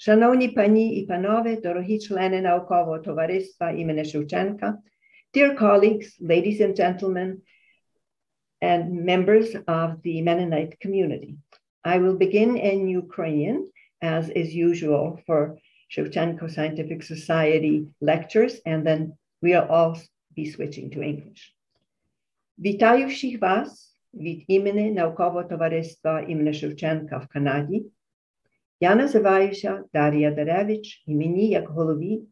Шановні пані і панове, дорогі члени наукового товариства імені Шевченка, dear colleagues, ladies and gentlemen, and members of the Mennonite community. I will begin in Ukrainian, as is usual for Serchanco Scientific Society lectures, and then we'll all be switching to English. Вітаю всіх вас від імені наукового товариства імені Шевченка в Канаді. Я називаюся Дар'я Даревич, і мені, як голові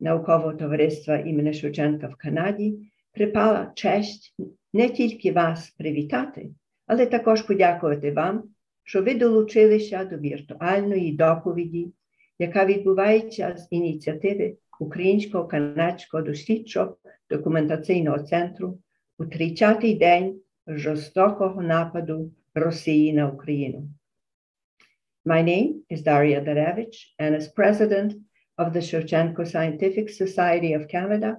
наукового товариства імені Шевченка в Канаді, припала честь не тільки вас привітати, але також подякувати вам, що ви долучилися до віртуальної доповіді, яка відбувається з ініціативи Українського канадського дослідчо-документаційного центру у 30-й день жорстокого нападу Росії на Україну. My name is Dar'ya Darevich, and as president of the Serchanco Scientific Society of Canada,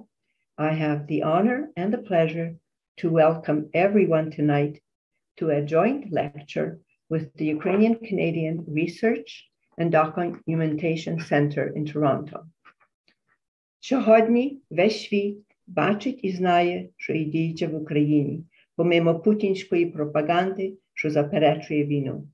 I have the honor and the pleasure to welcome everyone tonight to a joint lecture with the Ukrainian Canadian Research and Documentation Center in Toronto. Сьогодні весь світ бачить і знає, що діється в Україні, помимо путінської пропаганди, що заперечує війну.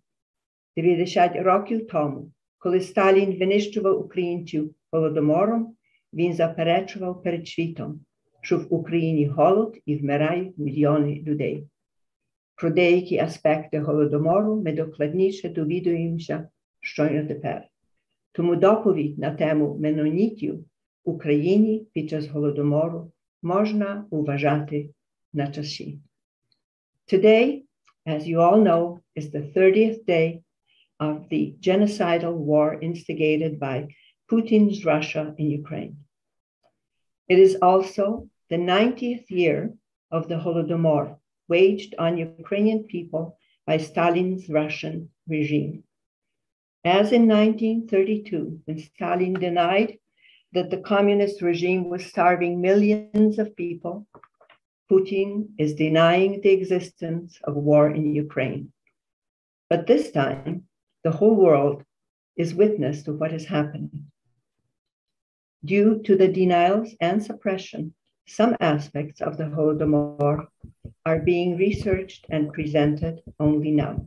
90 років тому, коли Сталін винищував українців Голодомором, він заперечував перед світом, що в Україні голод і вмирають мільйони людей. Про деякі аспекти Голодомору ми докладніше довідуємося щойно тепер. Тому доповідь на тему Менонітів в Україні під час Голодомору можна вважати на часі. Today, as you all know, is the 30th day of the genocidal war instigated by Putin's Russia in Ukraine. It is also the 90th year of the Holodomor waged on Ukrainian people by Stalin's Russian regime. As in 1932, when Stalin denied that the communist regime was starving millions of people, Putin is denying the existence of war in Ukraine. But this time, the whole world is witness to what is happening. Due to the denials and suppression, some aspects of the Holodomor are being researched and presented only now.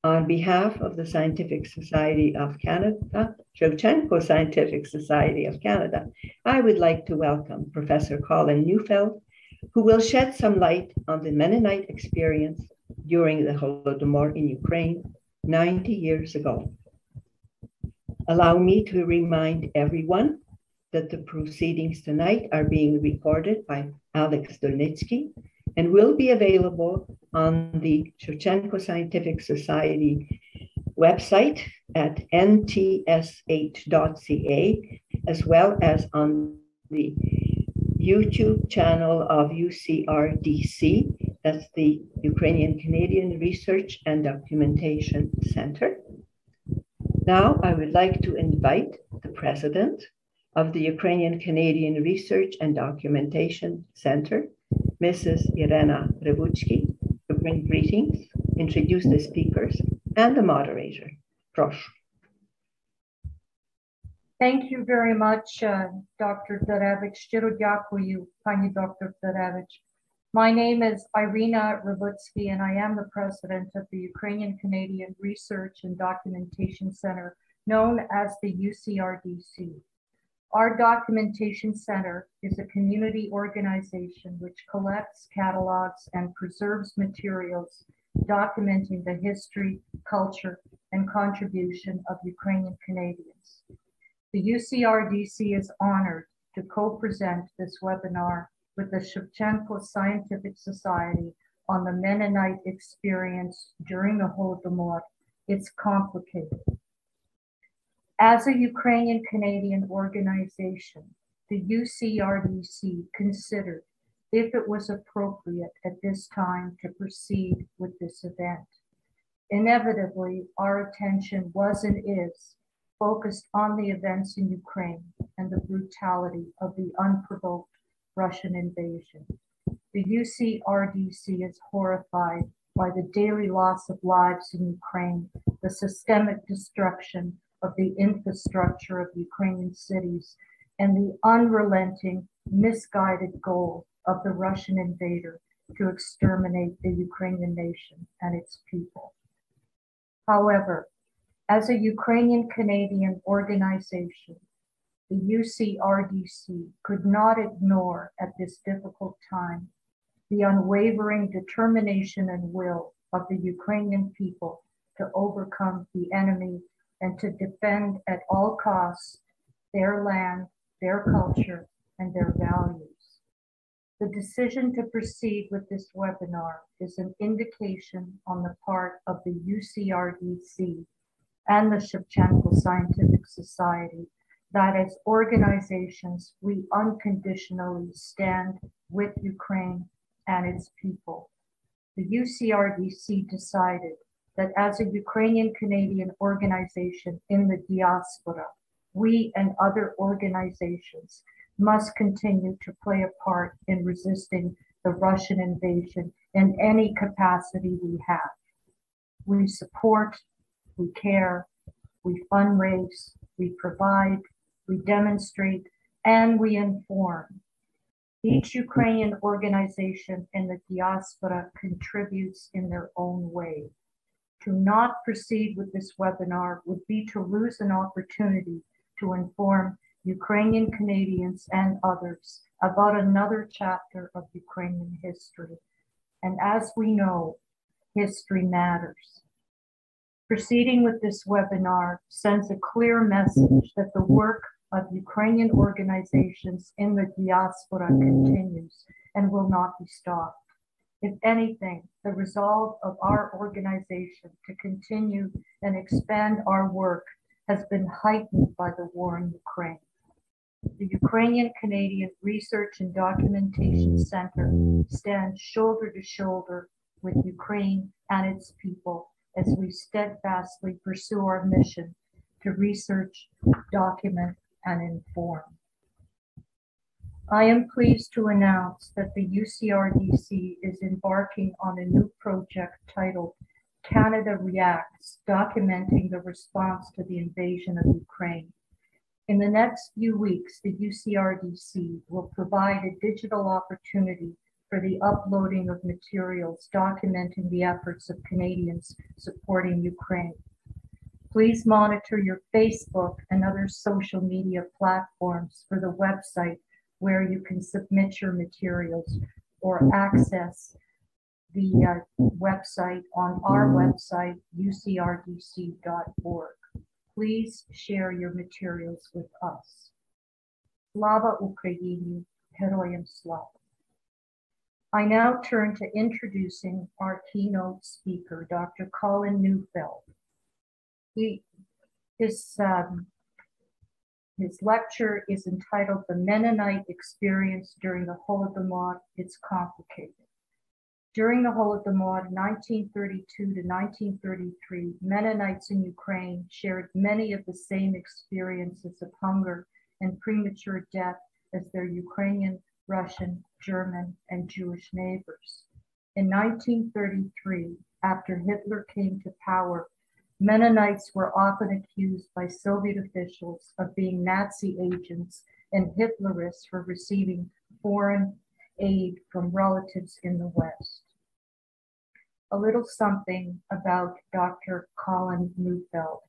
On behalf of the Scientific Society of Canada, Serchanco Scientific Society of Canada, I would like to welcome Professor Colin Neufeld, who will shed some light on the Mennonite experience during the Holodomor in Ukraine 90 years ago. Allow me to remind everyone that the proceedings tonight are being recorded by Alex Dolnitsky and will be available on the Serchanco Scientific Society website at ntsh.ca, as well as on the YouTube channel of UCRDC, that's the Ukrainian Canadian Research and Documentation Center. Now I would like to invite the president of the Ukrainian Canadian Research and Documentation Center, Mrs. Irena Rebuchi, to bring greetings, introduce the speakers, and the moderator. Proszę. Thank you very much, Dr. Darevich. Щиро дякую, пані Dr. Darevich. My name is Irena Rebuchi, and I am the president of the Ukrainian Canadian Research and Documentation Center, known as the UCRDC. Our documentation center is a community organization which collects, catalogs, and preserves materials documenting the history, culture, and contribution of Ukrainian Canadians. The UCRDC is honored to co-present this webinar with the Serchanco Scientific Society on the Mennonite experience during the Holodomor. It's complicated. As a Ukrainian Canadian organization, the UCRDC considered if it was appropriate at this time to proceed with this event. Inevitably, our attention was and is focused on the events in Ukraine and the brutality of the unprovoked Russian invasion. The UCRDC is horrified by the daily loss of lives in Ukraine, the systemic destruction of the infrastructure of Ukrainian cities and the unrelenting, misguided goal of the Russian invader to exterminate the Ukrainian nation and its people. However, as a Ukrainian Canadian organization, the UCRDC could not ignore at this difficult time the unwavering determination and will of the Ukrainian people to overcome the enemy and to defend at all costs their land, their culture, and their values. The decision to proceed with this webinar is an indication on the part of the UCRDC and the Serchanco Scientific Society that as organizations, we unconditionally stand with Ukraine and its people. The UCRDC decided that as a Ukrainian Canadian organization in the diaspora, we and other organizations must continue to play a part in resisting the Russian invasion in any capacity we have. We support, we care, we fundraise, we provide, we demonstrate, and we inform. Each Ukrainian organization in the diaspora contributes in their own way. To not proceed with this webinar would be to lose an opportunity to inform Ukrainian Canadians and others about another chapter of Ukrainian history. And as we know, history matters. Proceeding with this webinar sends a clear message that the work of Ukrainian organizations in the diaspora continues and will not be stopped. If anything, the resolve of our organization to continue and expand our work has been heightened by the war in Ukraine. The Ukrainian Canadian Research and Documentation Center stands shoulder to shoulder with Ukraine and its people as we steadfastly pursue our mission to research, document, and inform. I am pleased to announce that the UCRDC is embarking on a new project titled Canada Reacts, documenting the response to the invasion of Ukraine. In the next few weeks, the UCRDC will provide a digital opportunity for the uploading of materials documenting the efforts of Canadians supporting Ukraine. Please monitor your Facebook and other social media platforms for the website where you can submit your materials or access the website on our website, ucrdc.org. Please share your materials with us. Slava Ukraini, Heroyam Slava. I now turn to introducing our keynote speaker, Dr. Colin Neufeld. His lecture is entitled The Mennonite Experience During the Holodomor, It's Complicated. During the Holodomor, 1932 to 1933, Mennonites in Ukraine shared many of the same experiences of hunger and premature death as their Ukrainian, Russian, German, and Jewish neighbors. In 1933, after Hitler came to power, Mennonites were often accused by Soviet officials of being Nazi agents and Hitlerists for receiving foreign aid from relatives in the West. A little something about Dr. Colin Neufeld.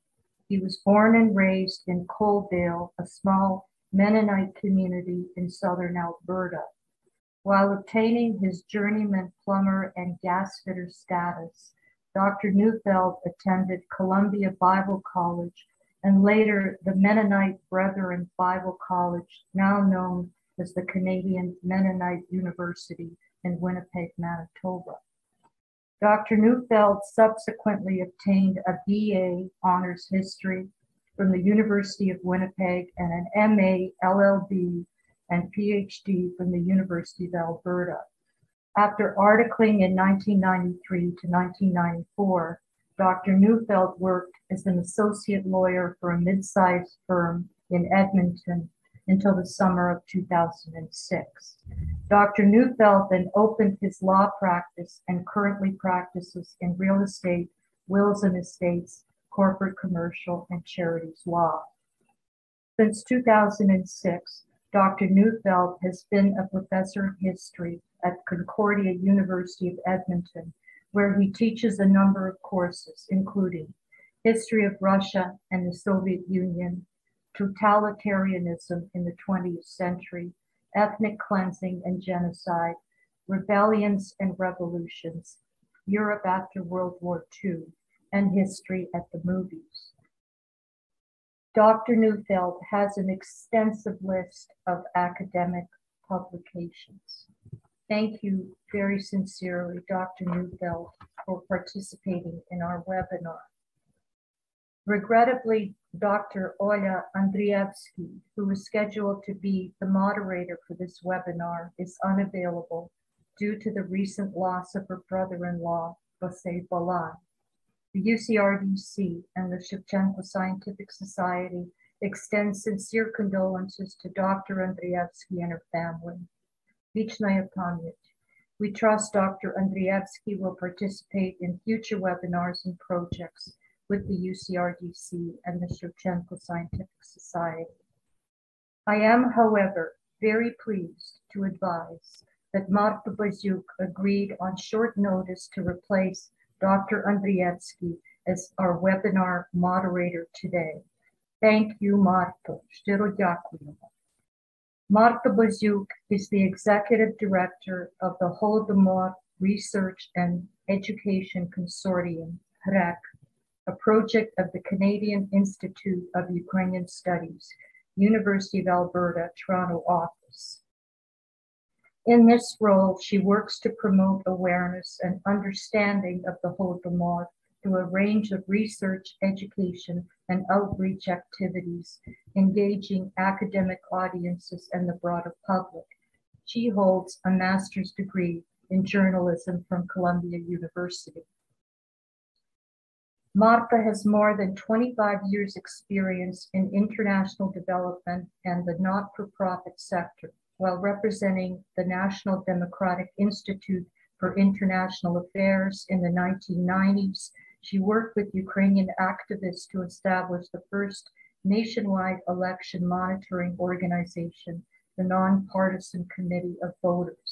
He was born and raised in Coaldale, a small Mennonite community in southern Alberta. While obtaining his journeyman plumber and gas fitter status, Dr. Neufeld attended Columbia Bible College and later the Mennonite Brethren Bible College, now known as the Canadian Mennonite University in Winnipeg, Manitoba. Dr. Neufeld subsequently obtained a BA Honors History from the University of Winnipeg and an MA LLB and PhD from the University of Alberta. After articling in 1993 to 1994, Dr. Neufeld worked as an associate lawyer for a mid-sized firm in Edmonton until the summer of 2006. Dr. Neufeld then opened his law practice and currently practices in real estate, wills and estates, corporate, commercial, and charities law. Since 2006, Dr. Neufeld has been a professor of history at Concordia University of Edmonton, where he teaches a number of courses, including History of Russia and the Soviet Union, Totalitarianism in the 20th Century, Ethnic Cleansing and Genocide, Rebellions and Revolutions, Europe after World War II, and History at the Movies. Dr. Neufeld has an extensive list of academic publications. Thank you very sincerely, Dr. Neufeld, for participating in our webinar. Regrettably, Dr. Oля Andrievsky, who is scheduled to be the moderator for this webinar, is unavailable due to the recent loss of her brother-in-law, Vasily Balan. The UCRDC and the Serchanco Scientific Society extend sincere condolences to Dr. Andrievsky and her family. Vichnaya Pamyat. We trust Dr. Andrievsky will participate in future webinars and projects with the UCRDC and the Serchanco Scientific Society. I am, however, very pleased to advise that Marta Baziuk agreed on short notice to replace Dr. Andrievsky as our webinar moderator today. Thank you, Marta. Щиро дякуємо. Marta Baziuk is the Executive Director of the Holodomor Research and Education Consortium, HREC, a project of the Canadian Institute of Ukrainian Studies, University of Alberta, Toronto office. In this role, she works to promote awareness and understanding of the Holodomor through a range of research, education, and outreach activities, engaging academic audiences and the broader public. She holds a master's degree in journalism from Columbia University. Marta has more than 25 years' experience in international development and the not-for-profit sector, while representing the National Democratic Institute for International Affairs in the 1990s. She worked with Ukrainian activists to establish the first nationwide election monitoring organization, the Nonpartisan Committee of Voters.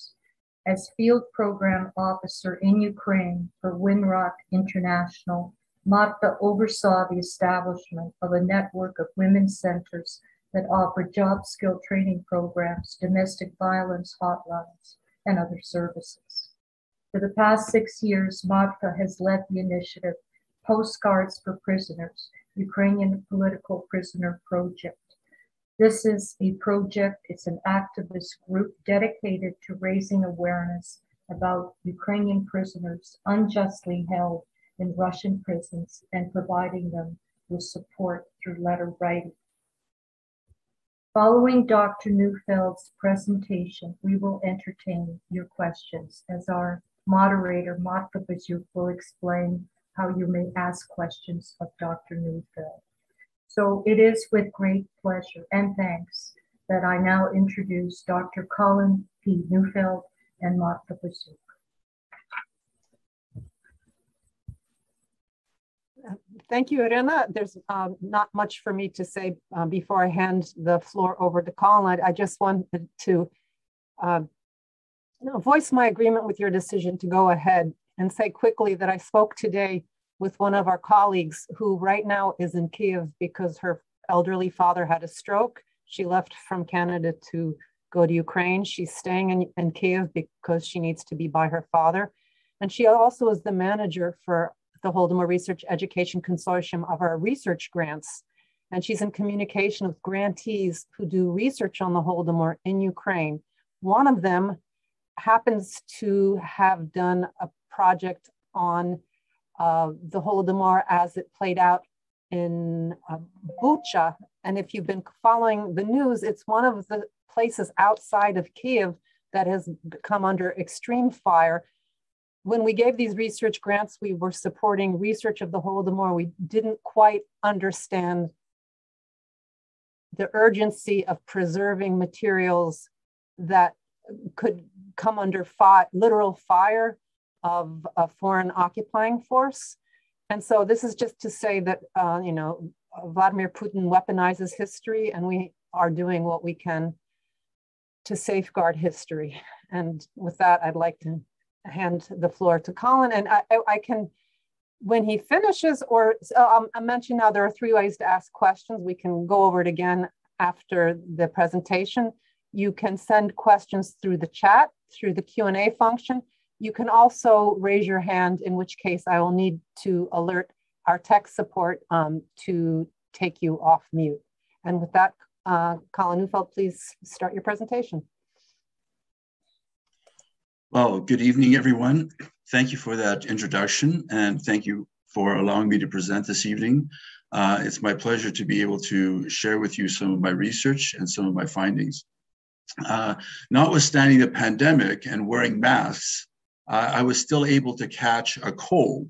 As field program officer in Ukraine for Winrock International, Marta oversaw the establishment of a network of women's centers that offer job skill training programs, domestic violence hotlines, and other services. For the past 6 years, Marta has led the initiative Postcards for Prisoners, Ukrainian Political Prisoner Project. This is a project, it's an activist group dedicated to raising awareness about Ukrainian prisoners unjustly held in Russian prisons and providing them with support through letter writing. Following Dr. Neufeld's presentation, we will entertain your questions as our moderator, Marta Baziuk, will explain how you may ask questions of Dr. Neufeld. So it is with great pleasure and thanks that I now introduce Dr. Colin P. Neufeld and Marta Baziuk. Thank you, Irena. There's not much for me to say before I hand the floor over to Colin. I just wanted to voice my agreement with your decision to go ahead and say quickly that I spoke today with one of our colleagues who right now is in Kyiv because her elderly father had a stroke. She left from Canada to go to Ukraine. She's staying in Kyiv because she needs to be by her father. And she also is the manager for the Holodomor Research Education Consortium of our research grants. And she's in communication with grantees who do research on the Holodomor in Ukraine. One of them happens to have done a project on the Holodomor as it played out in Bucha. And if you've been following the news, it's one of the places outside of Kyiv that has come under extreme fire. When we gave these research grants, we were supporting research of the Holodomor. We didn't quite understand the urgency of preserving materials that could come under literal fire of a foreign occupying force. And so this is just to say that, you know, Vladimir Putin weaponizes history, and we are doing what we can to safeguard history. And with that, I'd like to hand the floor to Colin. And I can, when he finishes, or I'll mention now there are 3 ways to ask questions. We can go over it again after the presentation. You can send questions through the chat, through the Q&A function. You can also raise your hand, in which case I will need to alert our tech support to take you off mute. And with that, Colin Neufeld, please start your presentation. Well, good evening, everyone. Thank you for that introduction, and thank you for allowing me to present this evening. It's my pleasure to be able to share with you some of my research and some of my findings. Notwithstanding the pandemic and wearing masks, I was still able to catch a cold.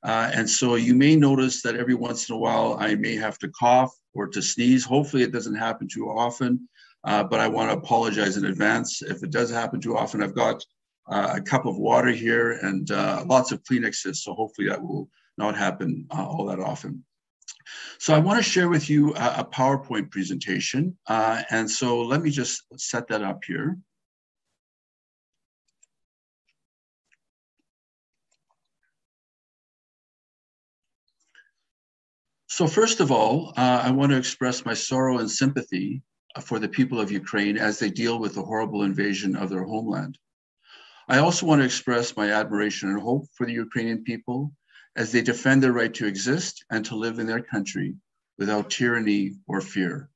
And so you may notice that every once in a while I may have to cough or to sneeze. Hopefully it doesn't happen too often, but I want to apologize in advance. If it does happen too often, I've got a cup of water here and lots of Kleenexes, so hopefully that will not happen all that often. So I want to share with you a PowerPoint presentation, and so let me just set that up here. So first of all, I want to express my sorrow and sympathy for the people of Ukraine as they deal with the horrible invasion of their homeland. I also want to express my admiration and hope for the Ukrainian people as they defend their right to exist and to live in their country without tyranny or fear.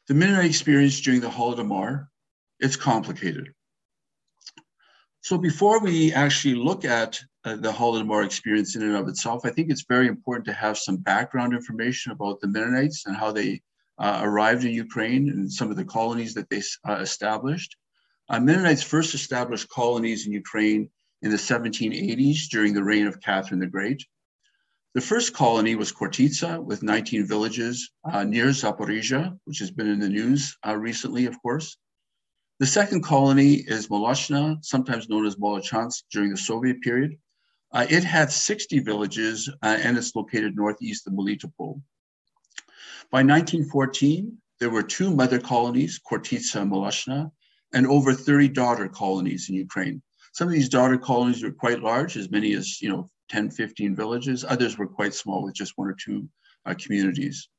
The Mennonite experience during the Holodomor, it's complicated. So before we actually look at the Holodomor experience in and of itself, I think it's very important to have some background information about the Mennonites and how they arrived in Ukraine and some of the colonies that they established. Mennonites first established colonies in Ukraine in the 1780s during the reign of Catherine the Great. The first colony was Kortitsa with 19 villages near Zaporizhia, which has been in the news recently, of course. The second colony is Molochna, sometimes known as Molochansk during the Soviet period. It had 60 villages and it's located northeast of Melitopol. By 1914, there were 2 mother colonies, Kortitsa and Molochna, and over 30 daughter colonies in Ukraine. Some of these daughter colonies were quite large, as many as 10, 15 villages. Others were quite small with just 1 or 2 communities.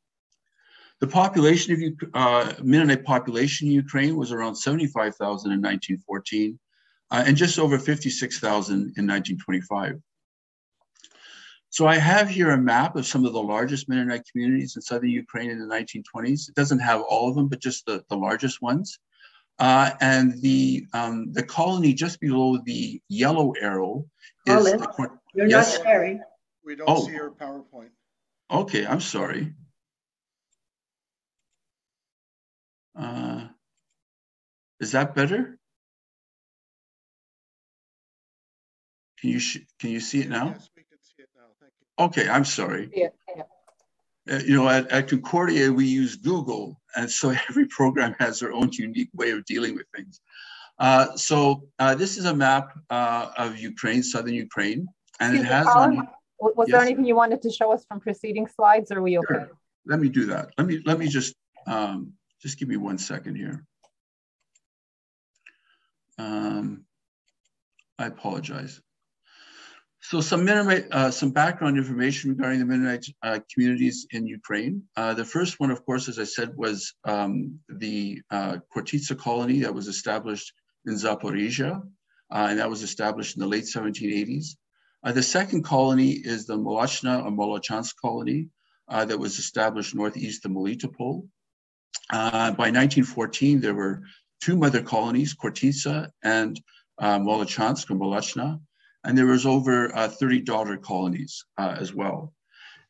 The population of Mennonite population in Ukraine was around 75,000 in 1914 and just over 56,000 in 1925. So I have here a map of some of the largest Mennonite communities in southern Ukraine in the 1920s. It doesn't have all of them, but just the largest ones. And the colony just below the yellow arrow is... Colin, you're not sharing. We don't see your PowerPoint. Okay, I'm sorry. Is that better? Can you see it now? Yes, we can see it now. Thank you. Okay, I'm sorry. Yeah. At Concordia, we use Google, and so every program has their own unique way of dealing with things. This is a map of Ukraine, southern Ukraine, and it has on... Was there anything you wanted to show us from preceding slides, or are we okay? Sure. Let me do that. Let me just give me 1 second here. I apologize. So some background information regarding the Mennonite communities in Ukraine. The first one, of course, as I said, was the Kortitsa colony that was established in Zaporizhia, and that was established in the late 1780s. The second colony is the Molochna or Molochansk colony that was established northeast of Melitopol. By 1914, there were 2 mother colonies, Kortitsa and Molochansk or Molochna, and there was over 30 daughter colonies as well.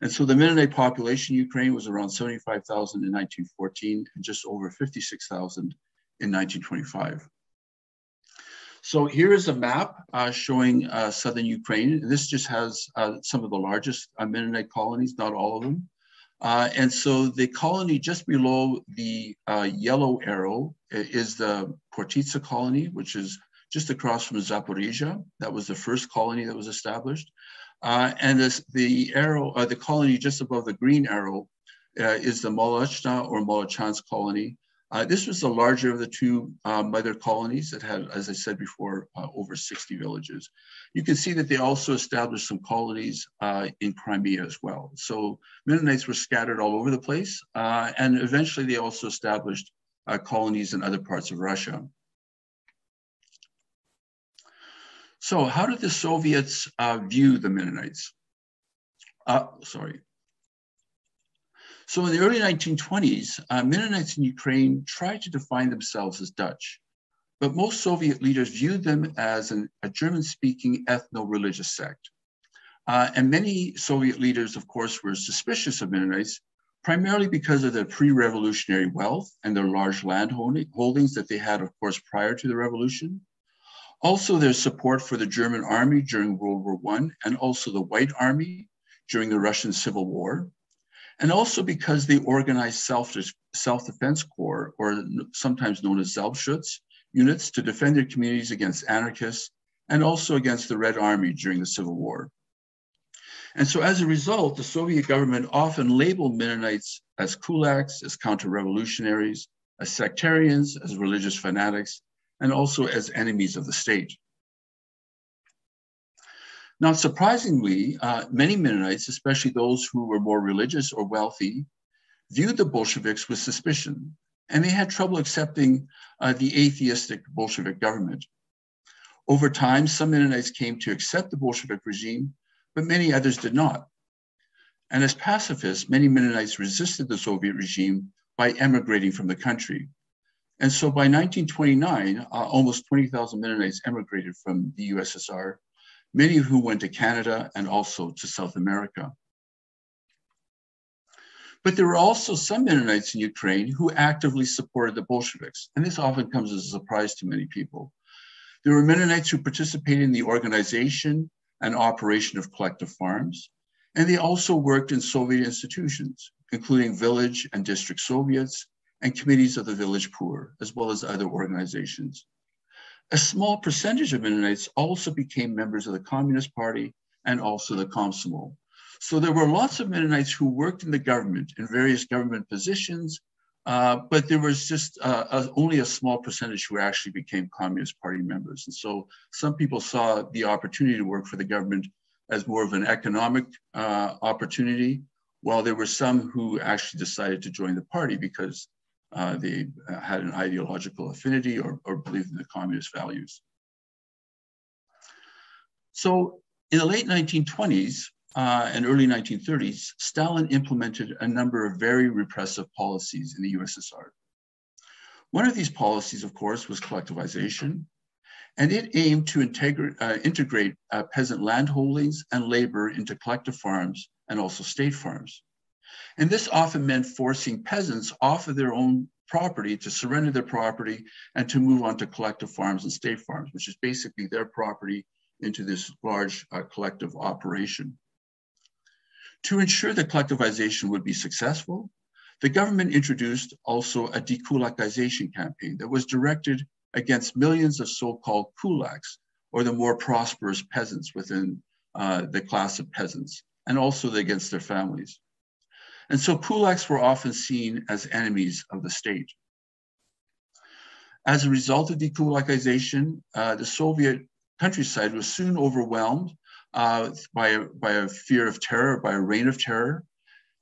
And so the Mennonite population in Ukraine was around 75,000 in 1914 and just over 56,000 in 1925. So here is a map showing southern Ukraine. This just has some of the largest Mennonite colonies, not all of them. And so the colony just below the yellow arrow is the Kortitsa colony, which is just across from Zaporizhia. That was the first colony that was established. And the colony just above the green arrow is the Molotchna or Molotchansk colony. This was the larger of the two mother colonies that had, as I said before, over 60 villages. You can see that they also established some colonies in Crimea as well. So Mennonites were scattered all over the place, and eventually they also established colonies in other parts of Russia. So how did the Soviets view the Mennonites? So in the early 1920s, Mennonites in Ukraine tried to define themselves as Dutch, but most Soviet leaders viewed them as a German-speaking ethno-religious sect. And many Soviet leaders, of course, were suspicious of Mennonites, primarily because of their pre-revolutionary wealth and their large land holdings that they had, of course, prior to the revolution. Also, their support for the German army during World War I, and also the White Army during the Russian Civil War. And also because they organized self-defense corps, or sometimes known as Selbstschutz units, to defend their communities against anarchists and also against the Red Army during the Civil War. And so as a result, the Soviet government often labeled Mennonites as kulaks, as counter-revolutionaries, as sectarians, as religious fanatics, and also as enemies of the state. Not surprisingly, many Mennonites, especially those who were more religious or wealthy, viewed the Bolsheviks with suspicion, and they had trouble accepting the atheistic Bolshevik government. Over time, some Mennonites came to accept the Bolshevik regime, but many others did not. And as pacifists, many Mennonites resisted the Soviet regime by emigrating from the country. And so by 1929, almost 20,000 Mennonites emigrated from the USSR, many of whom went to Canada and also to South America. But there were also some Mennonites in Ukraine who actively supported the Bolsheviks, and this often comes as a surprise to many people. There were Mennonites who participated in the organization and operation of collective farms, and they also worked in Soviet institutions, including village and district Soviets and committees of the village poor, as well as other organizations. A small percentage of Mennonites also became members of the Communist Party and also the Komsomol. So there were lots of Mennonites who worked in the government in various government positions, but there was just only a small percentage who actually became Communist Party members. And so some people saw the opportunity to work for the government as more of an economic opportunity, while there were some who actually decided to join the party because they had an ideological affinity or believed in the communist values. So in the late 1920s and early 1930s, Stalin implemented a number of very repressive policies in the USSR. One of these policies, of course, was collectivization, and it aimed to integrate peasant land holdings and labor into collective farms and also state farms. And this often meant forcing peasants off of their own property to surrender their property and to move on to collective farms and state farms, which is basically their property into this large collective operation. To ensure that collectivization would be successful, the government introduced also a dekulakization campaign that was directed against millions of so-called kulaks, or the more prosperous peasants within the class of peasants, and also against their families. And so kulaks were often seen as enemies of the state. As a result of dekulakization, the Soviet countryside was soon overwhelmed by a fear of terror, by a reign of terror.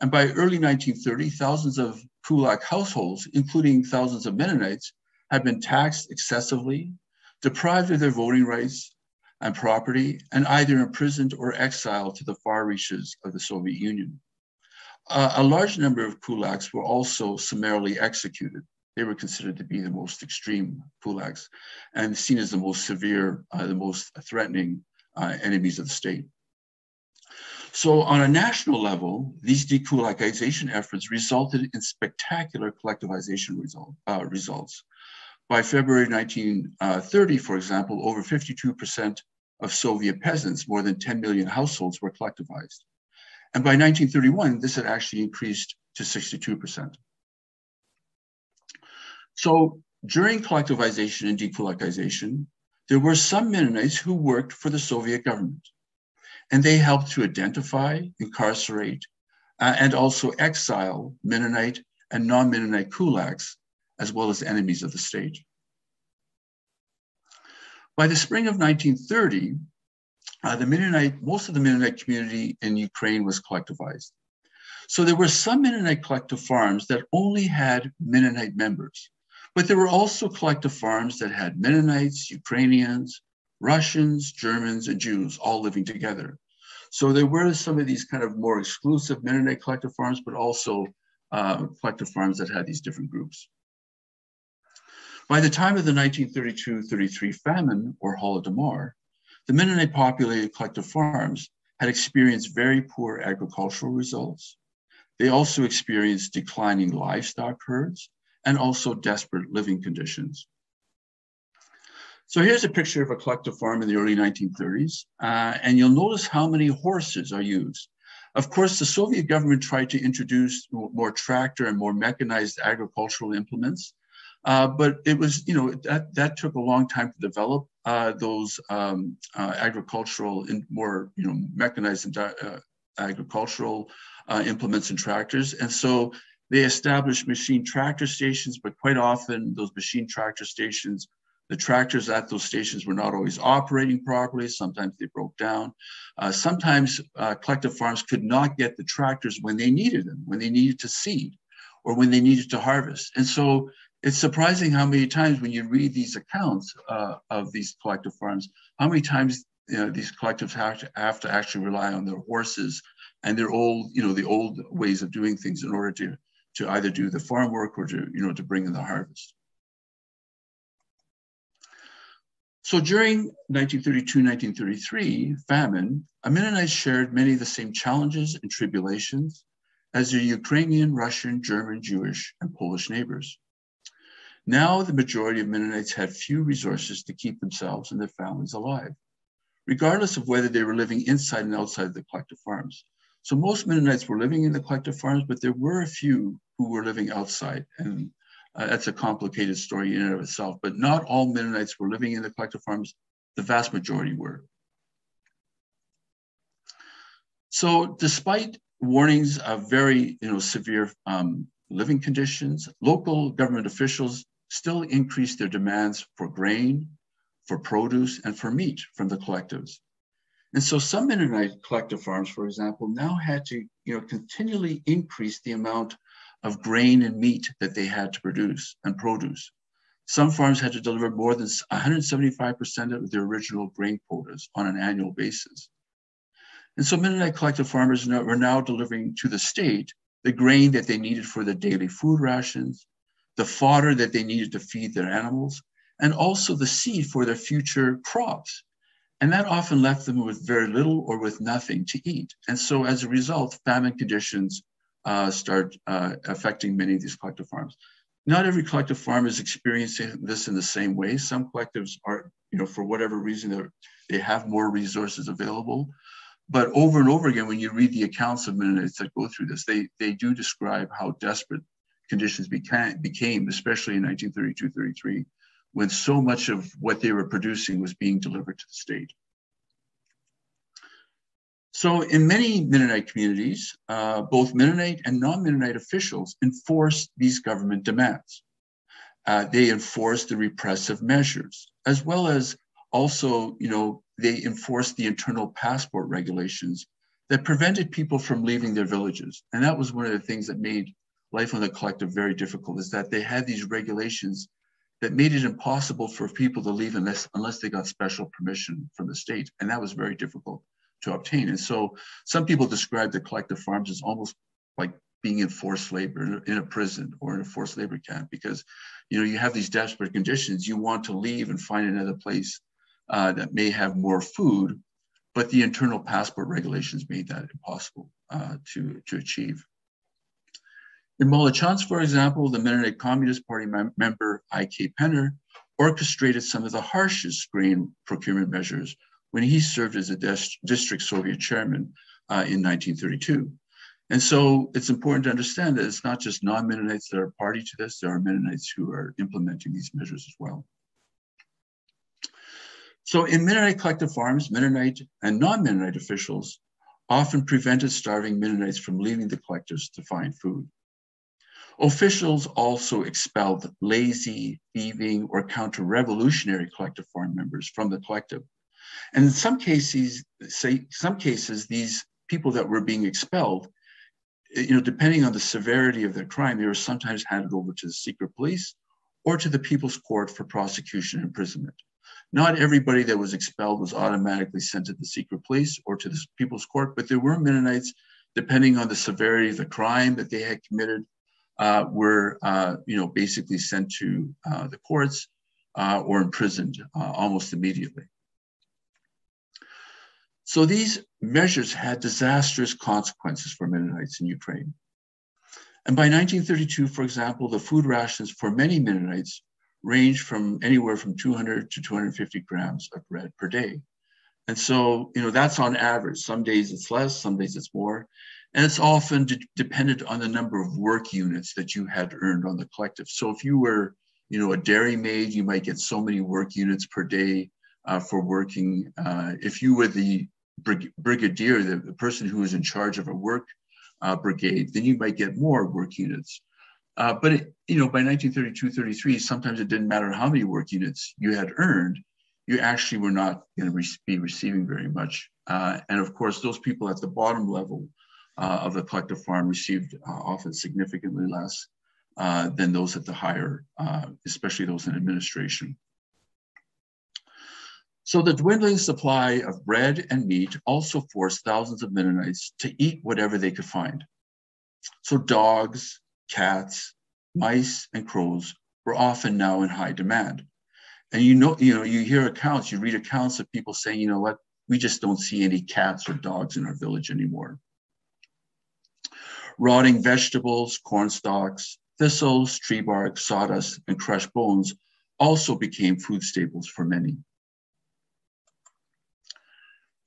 And by early 1930, thousands of kulak households, including thousands of Mennonites, had been taxed excessively, deprived of their voting rights and property, and either imprisoned or exiled to the far reaches of the Soviet Union. A large number of kulaks were also summarily executed. They were considered to be the most extreme kulaks and seen as the most severe, the most threatening enemies of the state. So on a national level, these dekulakization efforts resulted in spectacular collectivization results. By February 1930, for example, over 52% of Soviet peasants, more than 10 million households, were collectivized. And by 1931, this had actually increased to 62%. So during collectivization and dekulakization, there were some Mennonites who worked for the Soviet government, and they helped to identify, incarcerate, and also exile Mennonite and non-Mennonite kulaks, as well as enemies of the state. By the spring of 1930, most of the Mennonite community in Ukraine was collectivized. So there were some Mennonite collective farms that only had Mennonite members, but there were also collective farms that had Mennonites, Ukrainians, Russians, Germans, and Jews all living together. So there were some of these kind of more exclusive Mennonite collective farms, but also collective farms that had these different groups. By the time of the 1932-33 famine, or Holodomor, the Mennonite populated collective farms had experienced very poor agricultural results. They also experienced declining livestock herds and also desperate living conditions. So here's a picture of a collective farm in the early 1930s, and you'll notice how many horses are used. Of course, the Soviet government tried to introduce more tractor and more mechanized agricultural implements, but it was, that took a long time to develop those agricultural and more, mechanized agricultural implements and tractors. And so they established machine tractor stations, but quite often those machine tractor stations, the tractors at those stations were not always operating properly. Sometimes they broke down. Sometimes collective farms could not get the tractors when they needed them, when they needed to seed or when they needed to harvest. And so it's surprising how many times when you read these accounts of these collective farms, how many times these collectives have to actually rely on their horses and their old, the old ways of doing things in order to either do the farm work or to bring in the harvest. So during 1932-1933 famine, Mennonites shared many of the same challenges and tribulations as their Ukrainian, Russian, German, Jewish, and Polish neighbors. Now the majority of Mennonites had few resources to keep themselves and their families alive, regardless of whether they were living inside and outside the collective farms. So most Mennonites were living in the collective farms, but there were a few who were living outside, and that's a complicated story in and of itself, but not all Mennonites were living in the collective farms. The vast majority were. So despite warnings of very severe living conditions, local government officials still increased their demands for grain, for produce, and for meat from the collectives. And so some Mennonite collective farms, for example, now had to continually increase the amount of grain and meat that they had to produce and produce. Some farms had to deliver more than 175% of their original grain quotas on an annual basis. And so Mennonite collective farmers were now delivering to the state the grain that they needed for their daily food rations, the fodder that they needed to feed their animals, and also the seed for their future crops. And that often left them with very little or with nothing to eat. And so as a result, famine conditions start affecting many of these collective farms. Not every collective farm is experiencing this in the same way. Some collectives are, for whatever reason, they have more resources available. But over and over again, when you read the accounts of Mennonites that go through this, they do describe how desperate conditions became, especially in 1932-33, when so much of what they were producing was being delivered to the state. So in many Mennonite communities, both Mennonite and non-Mennonite officials enforced these government demands. They enforced the repressive measures, as well as also, they enforced the internal passport regulations that prevented people from leaving their villages. And that was one of the things that made life on the collective very difficult, is that they had these regulations that made it impossible for people to leave unless they got special permission from the state. And that was very difficult to obtain. And so some people describe the collective farms as almost like being in forced labor in a prison or in a forced labor camp, because you have these desperate conditions. You want to leave and find another place that may have more food, but the internal passport regulations made that impossible to achieve. In Molochansk, for example, the Mennonite Communist Party member I.K. Penner orchestrated some of the harshest grain procurement measures when he served as a district Soviet chairman in 1932. And so it's important to understand that it's not just non-Mennonites that are party to this, there are Mennonites who are implementing these measures as well. So in Mennonite collective farms, Mennonite and non-Mennonite officials often prevented starving Mennonites from leaving the collectives to find food. Officials also expelled lazy, thieving, or counter-revolutionary collective farm members from the collective. And in some cases, these people that were being expelled, depending on the severity of their crime, they were sometimes handed over to the secret police or to the People's Court for prosecution and imprisonment. Not everybody that was expelled was automatically sent to the secret police or to the People's Court, but there were Mennonites, depending on the severity of the crime that they had committed, were basically sent to the courts or imprisoned almost immediately. So these measures had disastrous consequences for Mennonites in Ukraine. And by 1932, for example, the food rations for many Mennonites ranged from anywhere from 200 to 250 grams of bread per day. And so, that's on average. Some days it's less, some days it's more. And it's often dependent on the number of work units that you had earned on the collective. So if you were, a dairy maid, you might get so many work units per day for working. If you were the brigadier, the person who was in charge of a work brigade, then you might get more work units. But by 1932, 33, sometimes it didn't matter how many work units you had earned, you actually were not going to be receiving very much. And of course, those people at the bottom level of the collective farm received often significantly less than those at the higher, especially those in administration. So the dwindling supply of bread and meat also forced thousands of Mennonites to eat whatever they could find. So dogs, cats, mice, and crows were often now in high demand. And you hear accounts, you read accounts of people saying, you know what, we just don't see any cats or dogs in our village anymore. Rotting vegetables, corn stalks, thistles, tree bark, sawdust, and crushed bones also became food staples for many.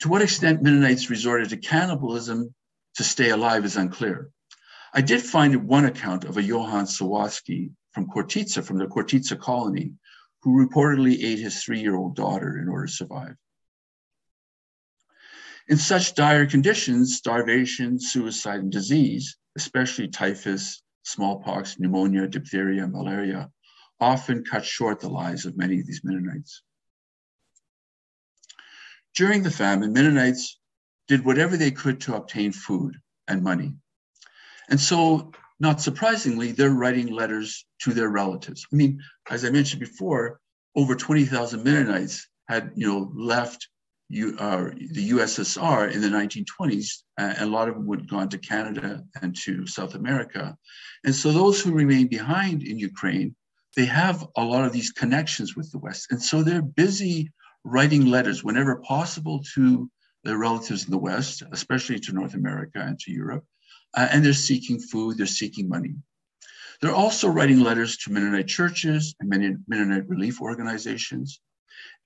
To what extent Mennonites resorted to cannibalism to stay alive is unclear. I did find one account of a Johann Sawatzki from the Kortitsa colony, who reportedly ate his 3-year-old daughter in order to survive. In such dire conditions, starvation, suicide, and disease, especially typhus, smallpox, pneumonia, diphtheria, and malaria, often cut short the lives of many of these Mennonites. During the famine, Mennonites did whatever they could to obtain food and money. And so, not surprisingly, they're writing letters to their relatives. I mean, as I mentioned before, over 20,000 Mennonites had, left the USSR in the 1920s, and a lot of them would have gone to Canada and to South America. And so those who remain behind in Ukraine, they have a lot of these connections with the West. And so they're busy writing letters whenever possible to their relatives in the West, especially to North America and to Europe. And they're seeking food, they're seeking money. They're also writing letters to Mennonite churches and Mennonite relief organizations.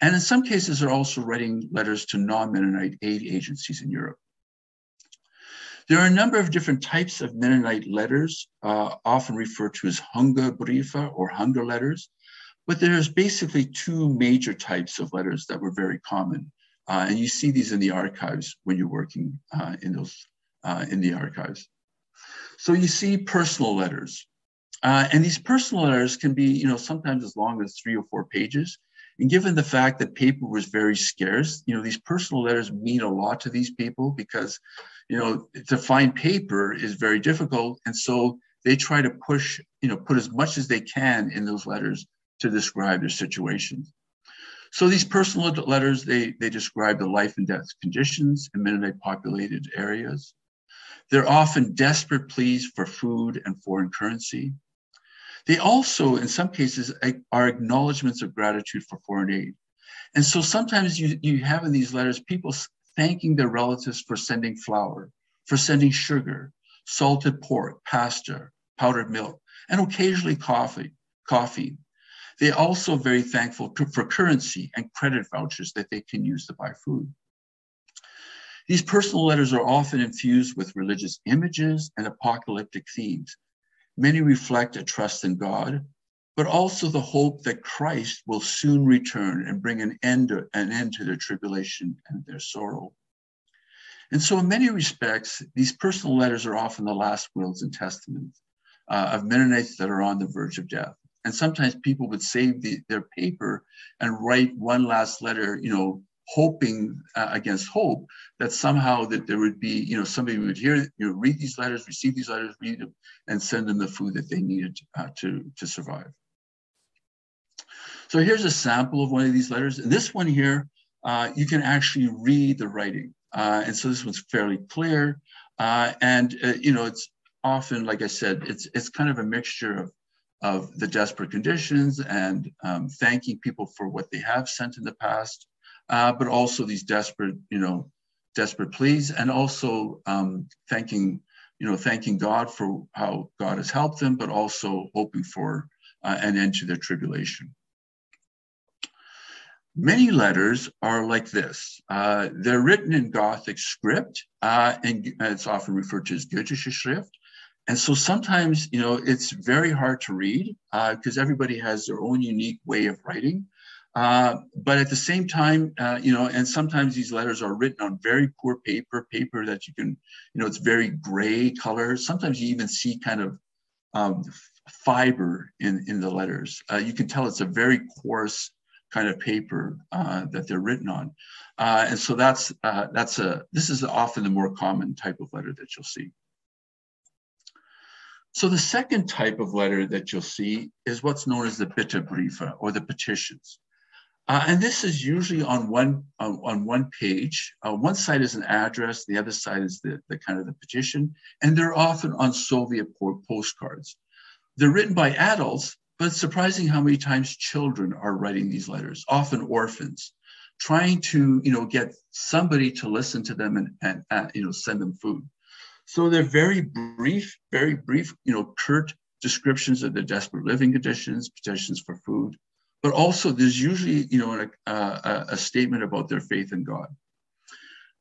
And in some cases, they're also writing letters to non-Mennonite aid agencies in Europe. There are a number of different types of Mennonite letters, often referred to as Hungerbriefe or hunger letters. But there's basically 2 major types of letters that were very common. And you see these in the archives when you're working in the archives. So you see personal letters. And these personal letters can be, sometimes as long as 3 or 4 pages. And given the fact that paper was very scarce, these personal letters mean a lot to these people because, to find paper is very difficult. And so they try to put as much as they can in those letters to describe their situations. So these personal letters, they describe the life and death conditions in Mennonite populated areas. They're often desperate pleas for food and foreign currency. They also, in some cases, are acknowledgements of gratitude for foreign aid. And so sometimes you have in these letters people thanking their relatives for sending flour, for sending sugar, salted pork, pasta, powdered milk, and occasionally coffee. They're also very thankful for currency and credit vouchers that they can use to buy food. These personal letters are often infused with religious images and apocalyptic themes. Many reflect a trust in God, but also the hope that Christ will soon return and bring an end to their tribulation and their sorrow. And so in many respects, these personal letters are often the last wills and testaments of Mennonites that are on the verge of death. And sometimes people would save their paper and write one last letter, hoping against hope that somehow that there would be, somebody would read these letters, receive these letters, read them, and send them the food that they needed to survive. So here's a sample of one of these letters. And this one here, you can actually read the writing. And so this one's fairly clear. It's often, like I said, it's kind of a mixture of the desperate conditions and thanking people for what they have sent in the past, but also these desperate pleas, and also thanking God for how God has helped them, but also hoping for an end to their tribulation. Many letters are like this. They're written in Gothic script, and it's often referred to as Goethische Schrift. And so sometimes, it's very hard to read because everybody has their own unique way of writing. But at the same time, and sometimes these letters are written on very poor paper that you can, it's very gray color. Sometimes you even see kind of fiber in the letters. You can tell it's a very coarse kind of paper that they're written on. And so this is often the more common type of letter that you'll see. So the second type of letter that you'll see is what's known as the Bitterbriefe, or the petitions. And this is usually on one page. One side is an address, the other side is the kind of the petition, and they're often on Soviet postcards. They're written by adults, but it's surprising how many times children are writing these letters, often orphans, trying to get somebody to listen to them and send them food. So they're very brief, curt descriptions of their desperate living conditions, petitions for food, but also there's usually, a statement about their faith in God.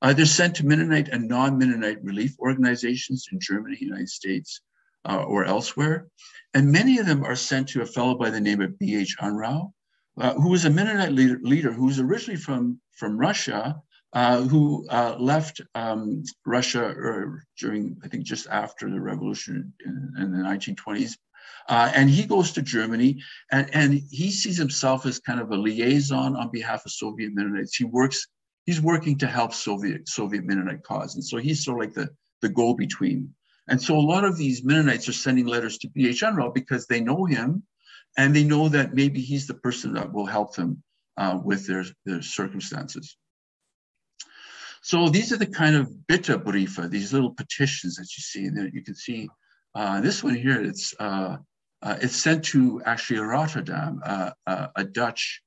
They're sent to Mennonite and non-Mennonite relief organizations in Germany, United States, or elsewhere. And many of them are sent to a fellow by the name of B.H. Unruh, who was a Mennonite leader who was originally from Russia, who left Russia during, I think, just after the revolution in the 1920s. And he goes to Germany, and he sees himself as kind of a liaison on behalf of Soviet Mennonites. He's working to help Soviet Mennonite cause. And so he's sort of like the go-between. And so a lot of these Mennonites are sending letters to B.H. Unruh because they know him, and they know that maybe he's the person that will help them with their circumstances. So these are the kind of Bitterbriefe, these little petitions that you see. That you can see this one here. It's sent to actually Rotterdam, a Dutch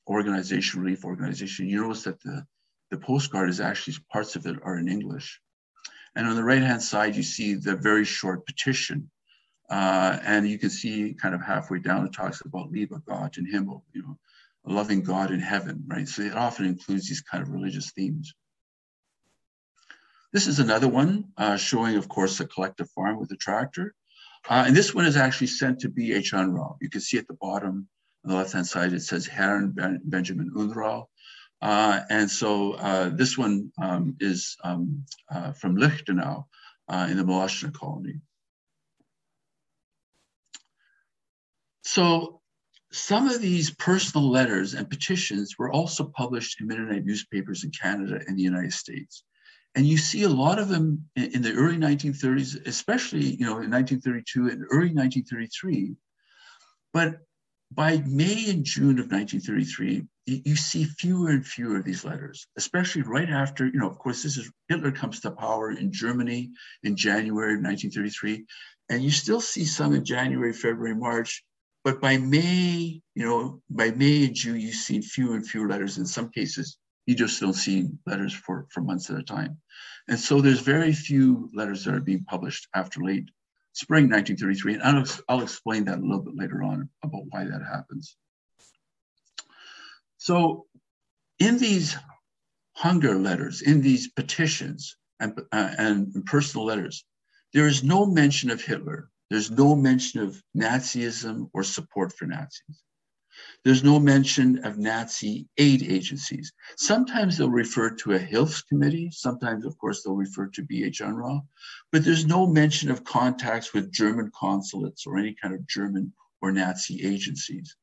organization, relief organization. You notice that the postcard is actually, parts of it are in English. And on the right-hand side, you see the very short petition. And you can see kind of halfway down, it talks about Liebe Gott in Himmel, a loving God in heaven, right? So it often includes these kind of religious themes. This is another one showing, of course, a collective farm with a tractor. And this one is actually sent to B.H. Unruh. You can see at the bottom, on the left-hand side, it says Herrn Benjamin Unruh. And so this one is from Lichtenau in the Molochna colony. So some of these personal letters and petitions were also published in Mennonite newspapers in Canada and the United States. And you see a lot of them in the early 1930s, especially in 1932 and early 1933. But by May and June of 1933, you see fewer and fewer of these letters, especially right after, of course, Hitler comes to power in Germany in January of 1933. And you still see some in January, February, March. But by May, by May and June, you see fewer and fewer letters. In some cases, you just don't see letters for months at a time. And so there's very few letters that are being published after late spring 1933. And I'll explain that a little bit later on about why that happens. So in these hunger letters, in these petitions and personal letters, there is no mention of Hitler. There's no mention of Nazism or support for Nazis. There's no mention of Nazi aid agencies. Sometimes they'll refer to a Hilfs committee. Sometimes, of course, they'll refer to BH UNRWA, but there's no mention of contacts with German consulates or any kind of German or Nazi agencies.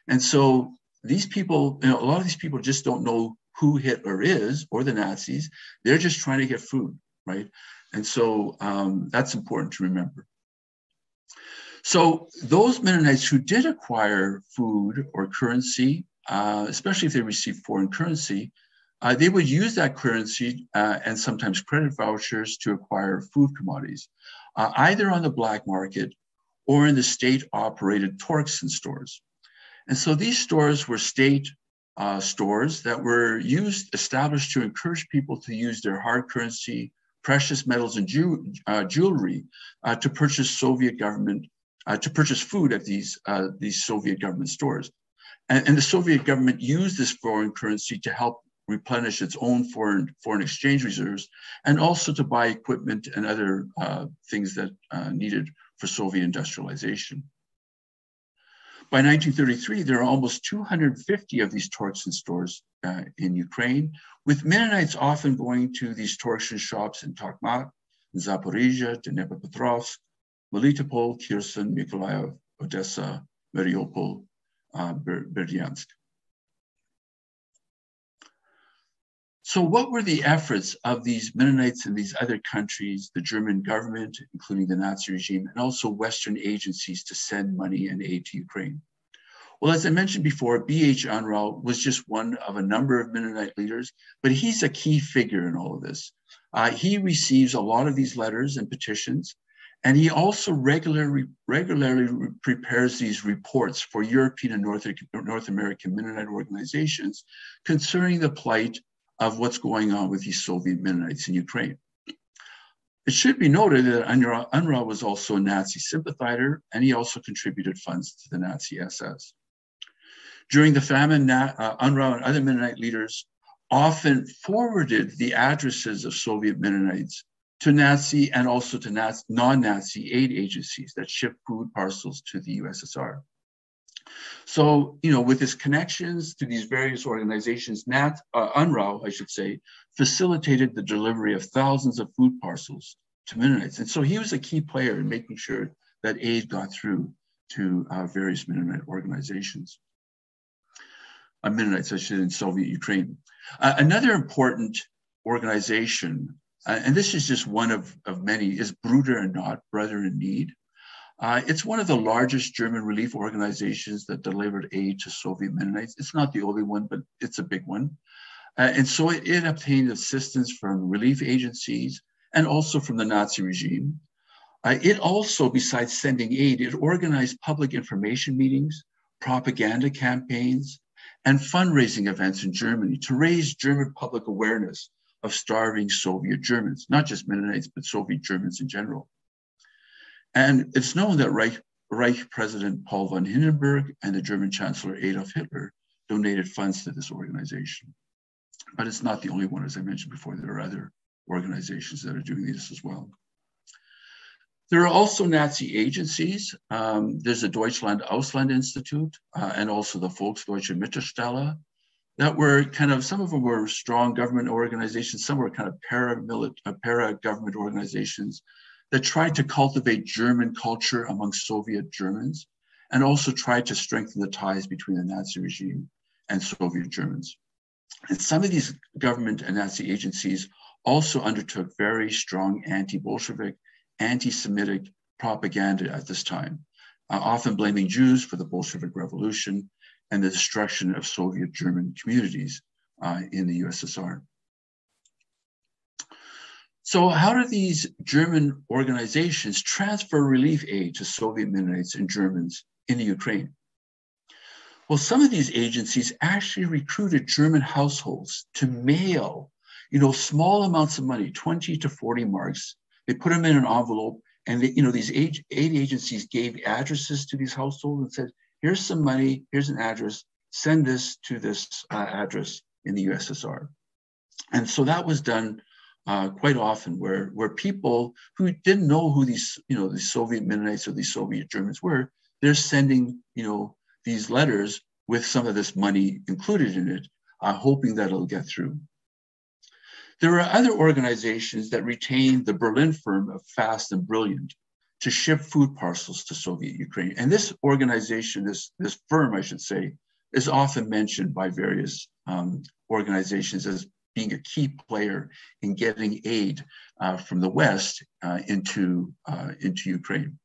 And so these people, a lot of these people just don't know who Hitler is or the Nazis. They're just trying to get food, right? And so that's important to remember. So those Mennonites who did acquire food or currency, especially if they received foreign currency, they would use that currency and sometimes credit vouchers to acquire food commodities, either on the black market or in the state-operated Torxen stores. And so these stores were state stores that were established to encourage people to use their hard currency, precious metals, and jewelry to purchase to purchase food at these Soviet government stores. And the Soviet government used this foreign currency to help replenish its own foreign exchange reserves, and also to buy equipment and other things that needed for Soviet industrialization. By 1933, there are almost 250 of these Torxen stores in Ukraine, with Mennonites often going to these Torxen shops in Tokmak, Zaporizhia, Dnepropetrovsk, Melitopol, Kherson, Mykolaiv, Odessa, Mariupol, Berdyansk. So what were the efforts of these Mennonites in these other countries, the German government, including the Nazi regime, and also Western agencies to send money and aid to Ukraine? Well, as I mentioned before, BH UNRWA was just one of a number of Mennonite leaders, but he's a key figure in all of this. He receives a lot of these letters and petitions, and he also regularly prepares these reports for European and North American Mennonite organizations concerning the plight of what's going on with these Soviet Mennonites in Ukraine. It should be noted that UNRWA was also a Nazi sympathizer, and he also contributed funds to the Nazi SS. During the famine, UNRWA and other Mennonite leaders often forwarded the addresses of Soviet Mennonites to Nazi and also to non-Nazi aid agencies that shipped food parcels to the USSR. So, with his connections to these various organizations, UNRWA, I should say, facilitated the delivery of thousands of food parcels to Mennonites. And so he was a key player in making sure that aid got through to various Mennonite organizations. Mennonites, I should say, in Soviet Ukraine. Another important organization, and this is just one of many, is Bruder and Not, Brother in Need. It's one of the largest German relief organizations that delivered aid to Soviet Mennonites. It's not the only one, but it's a big one. And so it obtained assistance from relief agencies and also from the Nazi regime. It also, besides sending aid, it organized public information meetings, propaganda campaigns, and fundraising events in Germany to raise German public awareness of starving Soviet Germans, not just Mennonites, but Soviet Germans in general. And it's known that Reich President Paul von Hindenburg and the German Chancellor Adolf Hitler donated funds to this organization. But it's not the only one, as I mentioned before. There are other organizations that are doing this as well. There are also Nazi agencies. There's the Deutschland Ausland Institute and also the Volksdeutsche Mittelstelle that were some of them were strong government organizations. Some were kind of para-government organizations that tried to cultivate German culture among Soviet Germans and also tried to strengthen the ties between the Nazi regime and Soviet Germans. And some of these government and Nazi agencies also undertook very strong anti-Bolshevik, anti-Semitic propaganda at this time, often blaming Jews for the Bolshevik Revolution and the destruction of Soviet German communities in the USSR. So how do these German organizations transfer relief aid to Soviet Mennonites and Germans in the Ukraine? Well, some of these agencies actually recruited German households to mail, small amounts of money, 20 to 40 marks. They put them in an envelope, and these aid agencies gave addresses to these households and said, here's some money, here's an address, send this to this address in the USSR. And so that was done quite often where people who didn't know who these, the Soviet Mennonites or these Soviet Germans were, they're sending, these letters with some of this money included in it, hoping that it'll get through. There are other organizations that retain the Berlin firm of Fast and Brilliant to ship food parcels to Soviet Ukraine. And this organization, this firm, I should say, is often mentioned by various organizations as being a key player in getting aid from the West into Ukraine.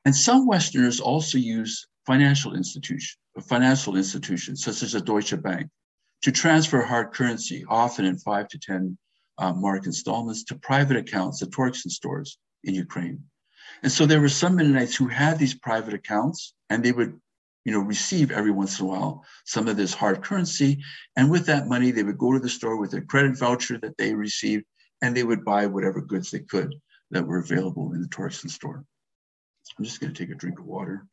And some Westerners also use financial institutions, such as a Deutsche Bank, to transfer hard currency, often in 5 to 10 mark installments, to private accounts at Torxen stores in Ukraine. And so there were some Mennonites who had these private accounts, and they would receive every once in a while some of this hard currency. And with that money, they would go to the store with their credit voucher that they received, and they would buy whatever goods they could that were available in the Torxen store. I'm just going to take a drink of water.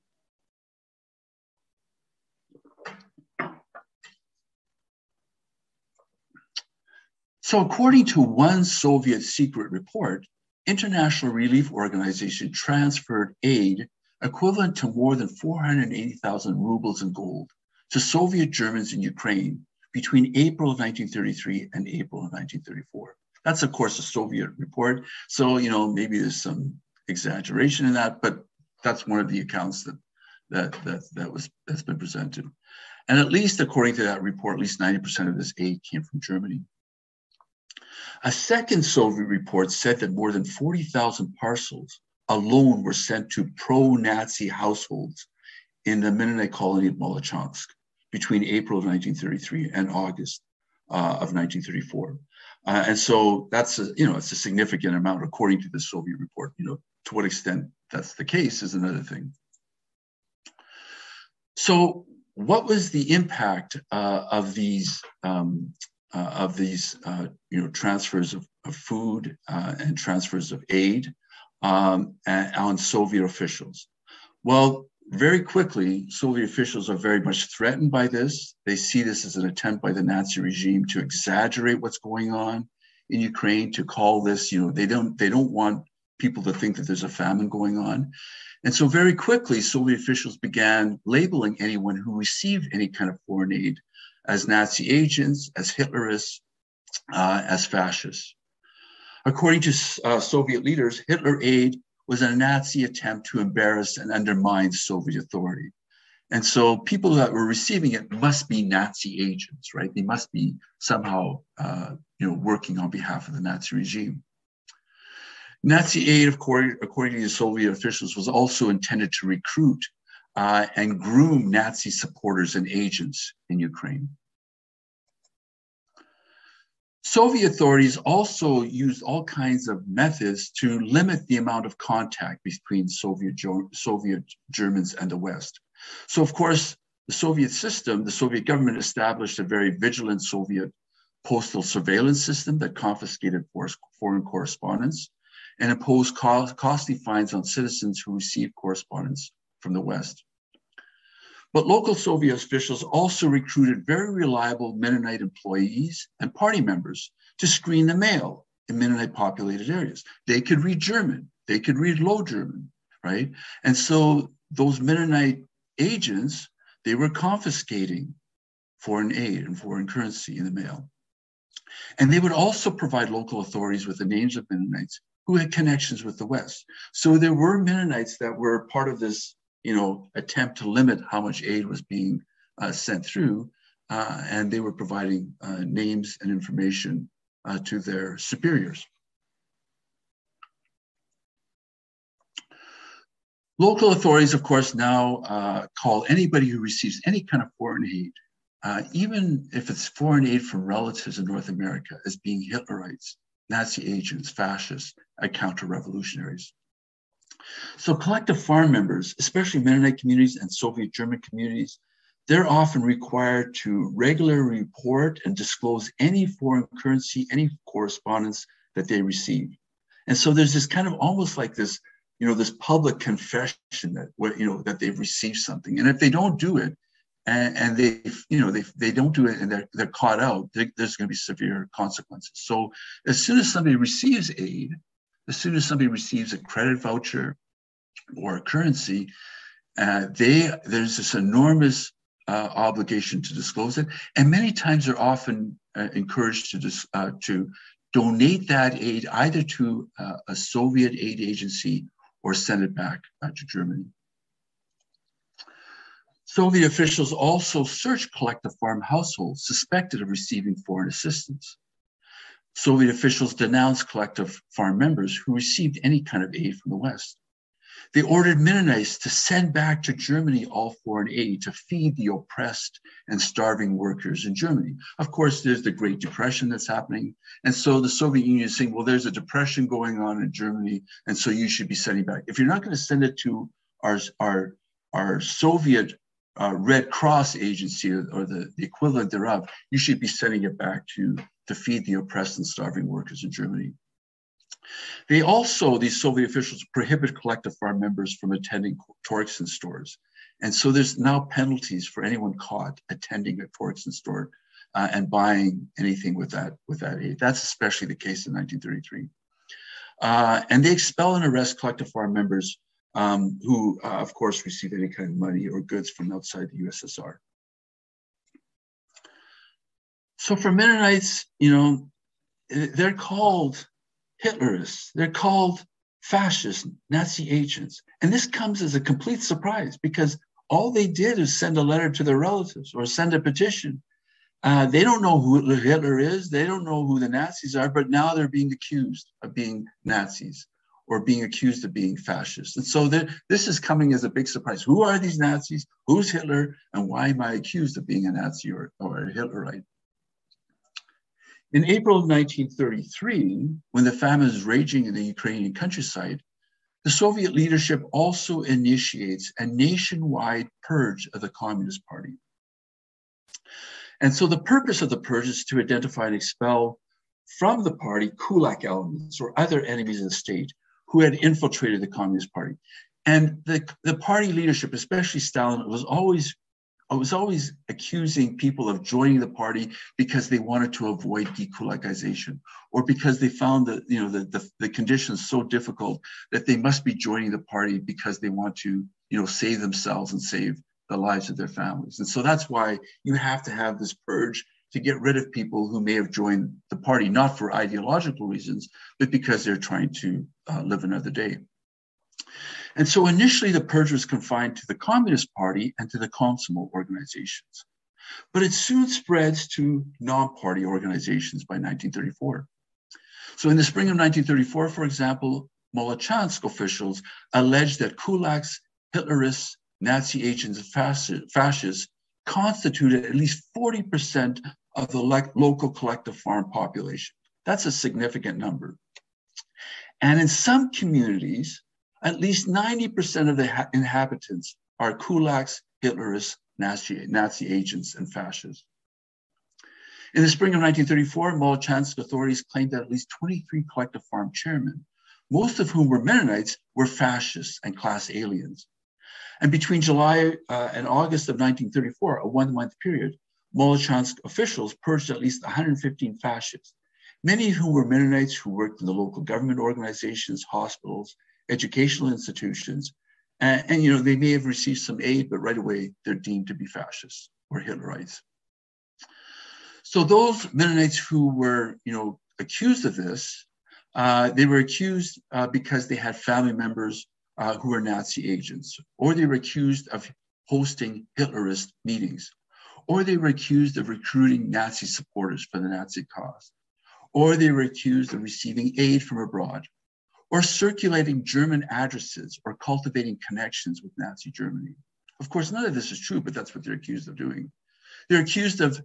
So according to one Soviet secret report, International Relief Organization transferred aid equivalent to more than 480,000 rubles in gold to Soviet Germans in Ukraine between April of 1933 and April of 1934. That's, of course, a Soviet report. So, maybe there's some exaggeration in that, but that's one of the accounts that's been presented. And at least according to that report, at least 90% of this aid came from Germany. A second Soviet report said that more than 40,000 parcels alone were sent to pro-Nazi households in the Mennonite colony of Molochansk between April of 1933 and August of 1934. And so that's it's a significant amount according to the Soviet report. To what extent that's the case is another thing. So what was the impact of these transfers of food and transfers of aid on Soviet officials? Well, very quickly, Soviet officials are very much threatened by this. They see this as an attempt by the Nazi regime to exaggerate what's going on in Ukraine, to call this, they don't want people to think that there's a famine going on. And so very quickly, Soviet officials began labeling anyone who received any kind of foreign aid as Nazi agents, as Hitlerists, as fascists. According to Soviet leaders, Hitler aid was a Nazi attempt to embarrass and undermine Soviet authority. And so people that were receiving it must be Nazi agents, right? They must be somehow, working on behalf of the Nazi regime. Nazi aid, according to the Soviet officials, was also intended to recruit and groom Nazi supporters and agents in Ukraine. Soviet authorities also used all kinds of methods to limit the amount of contact between Soviet Germans and the West. So, of course, the Soviet system, the Soviet government established a very vigilant Soviet postal surveillance system that confiscated foreign correspondence and imposed costly fines on citizens who received correspondence from the West. But local Soviet officials also recruited very reliable Mennonite employees and party members to screen the mail in Mennonite populated areas. They could read German, they could read Low German, right? And so those Mennonite agents, they were confiscating foreign aid and foreign currency in the mail. And they would also provide local authorities with the names of Mennonites who had connections with the West. So there were Mennonites that were part of this attempt to limit how much aid was being sent through, and they were providing names and information to their superiors. Local authorities, of course, now call anybody who receives any kind of foreign aid, even if it's foreign aid from relatives in North America, as being Hitlerites, Nazi agents, fascists, and counter-revolutionaries. So collective farm members, especially Mennonite communities and Soviet German communities, they're often required to regularly report and disclose any foreign currency, any correspondence that they receive. And so there's this kind of almost like this, this public confession that, that they've received something. And if they don't do it, and they don't do it, and they're caught out, there's going to be severe consequences. So as soon as somebody receives aid, as soon as somebody receives a credit voucher or a currency, there's this enormous obligation to disclose it, and many times they're often encouraged to donate that aid either to a Soviet aid agency or send it back to Germany. Soviet officials also searched collective farm households suspected of receiving foreign assistance. Soviet officials denounced collective farm members who received any kind of aid from the West. They ordered Mennonites to send back to Germany all foreign aid to feed the oppressed and starving workers in Germany. Of course, there's the Great Depression that's happening. And so the Soviet Union is saying, well, there's a depression going on in Germany, and so you should be sending back. If you're not going to send it to our Soviet Red Cross agency or the equivalent thereof, you should be sending it back to feed the oppressed and starving workers in Germany. They also, these Soviet officials, prohibit collective farm members from attending Torxen stores. And so there's now penalties for anyone caught attending a Torxen store and buying anything with that aid. That's especially the case in 1933. And they expel and arrest collective farm members who, of course, receive any kind of money or goods from outside the USSR. So for Mennonites, they're called Hitlerists, they're called fascist Nazi agents. And this comes as a complete surprise because all they did is send a letter to their relatives or send a petition. They don't know who Hitler is, they don't know who the Nazis are, but now they're being accused of being Nazis or being accused of being fascists. And so this is coming as a big surprise. Who are these Nazis? Who's Hitler? And why am I accused of being a Nazi or a Hitlerite? In April of 1933, when the famine is raging in the Ukrainian countryside, the Soviet leadership also initiates a nationwide purge of the Communist Party. And so the purpose of the purge is to identify and expel from the party kulak elements or other enemies of the state who had infiltrated the Communist Party. And the party leadership, especially Stalin, was always accusing people of joining the party because they wanted to avoid dekulakization, or because they found that the conditions so difficult that they must be joining the party because they want to save themselves and save the lives of their families. And so that's why you have to have this purge to get rid of people who may have joined the party, not for ideological reasons, but because they're trying to live another day. And so initially the purge was confined to the Communist Party and to the Komsomol organizations, but it soon spreads to non-party organizations by 1934. So in the spring of 1934, for example, Molochansk officials alleged that kulaks, Hitlerists, Nazi agents, and fascists constituted at least 40% of the local collective farm population. That's a significant number. And in some communities, at least 90% of the inhabitants are kulaks, Hitlerists, Nazi agents, and fascists. In the spring of 1934, Molochansk authorities claimed that at least 23 collective farm chairmen, most of whom were Mennonites, were fascists and class aliens. And between July and August of 1934, a one-month period, Molochansk officials purged at least 115 fascists, many of whom were Mennonites who worked in the local government organizations, hospitals, educational institutions, and they may have received some aid, but right away they're deemed to be fascists or Hitlerites. So those Mennonites who were accused of this, they were accused because they had family members who were Nazi agents, or they were accused of hosting Hitlerist meetings, or they were accused of recruiting Nazi supporters for the Nazi cause, or they were accused of receiving aid from abroad, or circulating German addresses or cultivating connections with Nazi Germany. Of course, none of this is true, but that's what they're accused of doing. They're accused of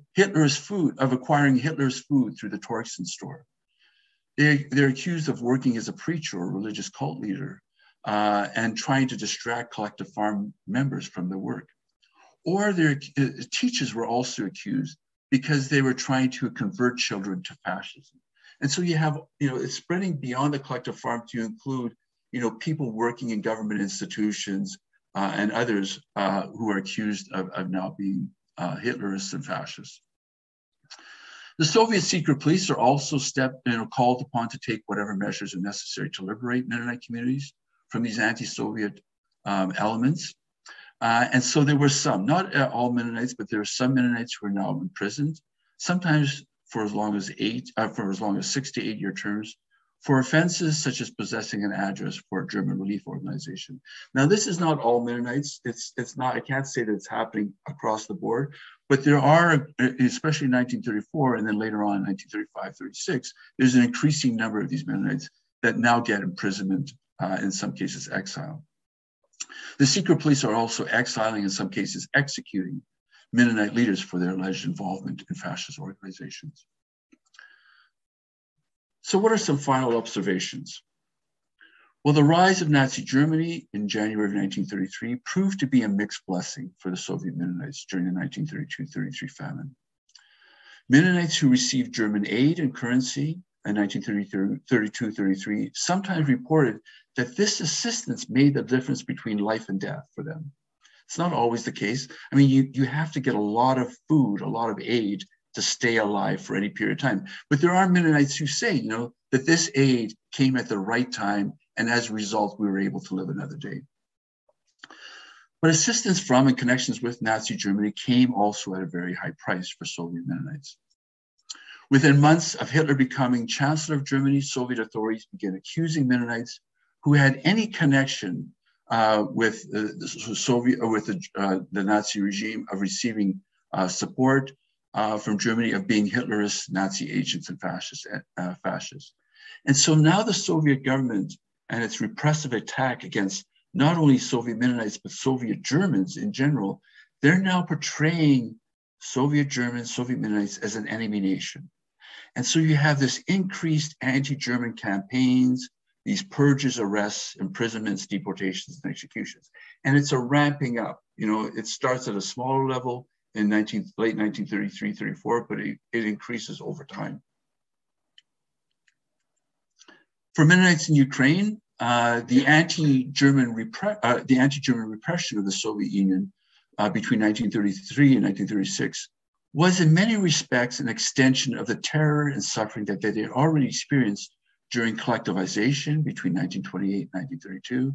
acquiring Hitler's food through the Torxen store. They're accused of working as a preacher or religious cult leader and trying to distract collective farm members from their work. Or their teachers were also accused because they were trying to convert children to fascism. And so you have, it's spreading beyond the collective farm to include, people working in government institutions, and others who are accused of now being Hitlerists and fascists. The Soviet secret police are also called upon to take whatever measures are necessary to liberate Mennonite communities from these anti-Soviet elements. And so there were some, not all Mennonites, but there are some Mennonites who are now imprisoned, sometimes for as long as 6 to 8 year terms, for offenses such as possessing an address for a German relief organization. Now, this is not all Mennonites. It's not, I can't say that it's happening across the board, but there are, especially in 1934 and then later on in 1935, 36, there's an increasing number of these Mennonites that now get imprisonment, in some cases exile. The secret police are also exiling, in some cases executing, Mennonite leaders for their alleged involvement in fascist organizations. So what are some final observations? Well, the rise of Nazi Germany in January of 1933 proved to be a mixed blessing for the Soviet Mennonites during the 1932-33 famine. Mennonites who received German aid and currency in 1932-33 sometimes reported that this assistance made the difference between life and death for them. It's not always the case. I mean, you have to get a lot of food, a lot of aid to stay alive for any period of time. But there are Mennonites who say, you know, that this aid came at the right time, and as a result, we were able to live another day. But assistance from and connections with Nazi Germany came also at a very high price for Soviet Mennonites. Within months of Hitler becoming Chancellor of Germany, Soviet authorities began accusing Mennonites who had any connection with the Nazi regime of receiving support from Germany, of being Hitlerist Nazi agents and fascists. And so now the Soviet government and its repressive attack against not only Soviet Mennonites, but Soviet Germans in general, they're now portraying Soviet Germans, Soviet Mennonites as an enemy nation. And so you have this increased anti-German campaigns, these purges, arrests, imprisonments, deportations, and executions. And it's a ramping up. You know, it starts at a smaller level in late 1933, 34, but it increases over time. For Mennonites in Ukraine, the anti-German repression of the Soviet Union between 1933 and 1936 was in many respects an extension of the terror and suffering that they had already experienced during collectivization between 1928 and 1932,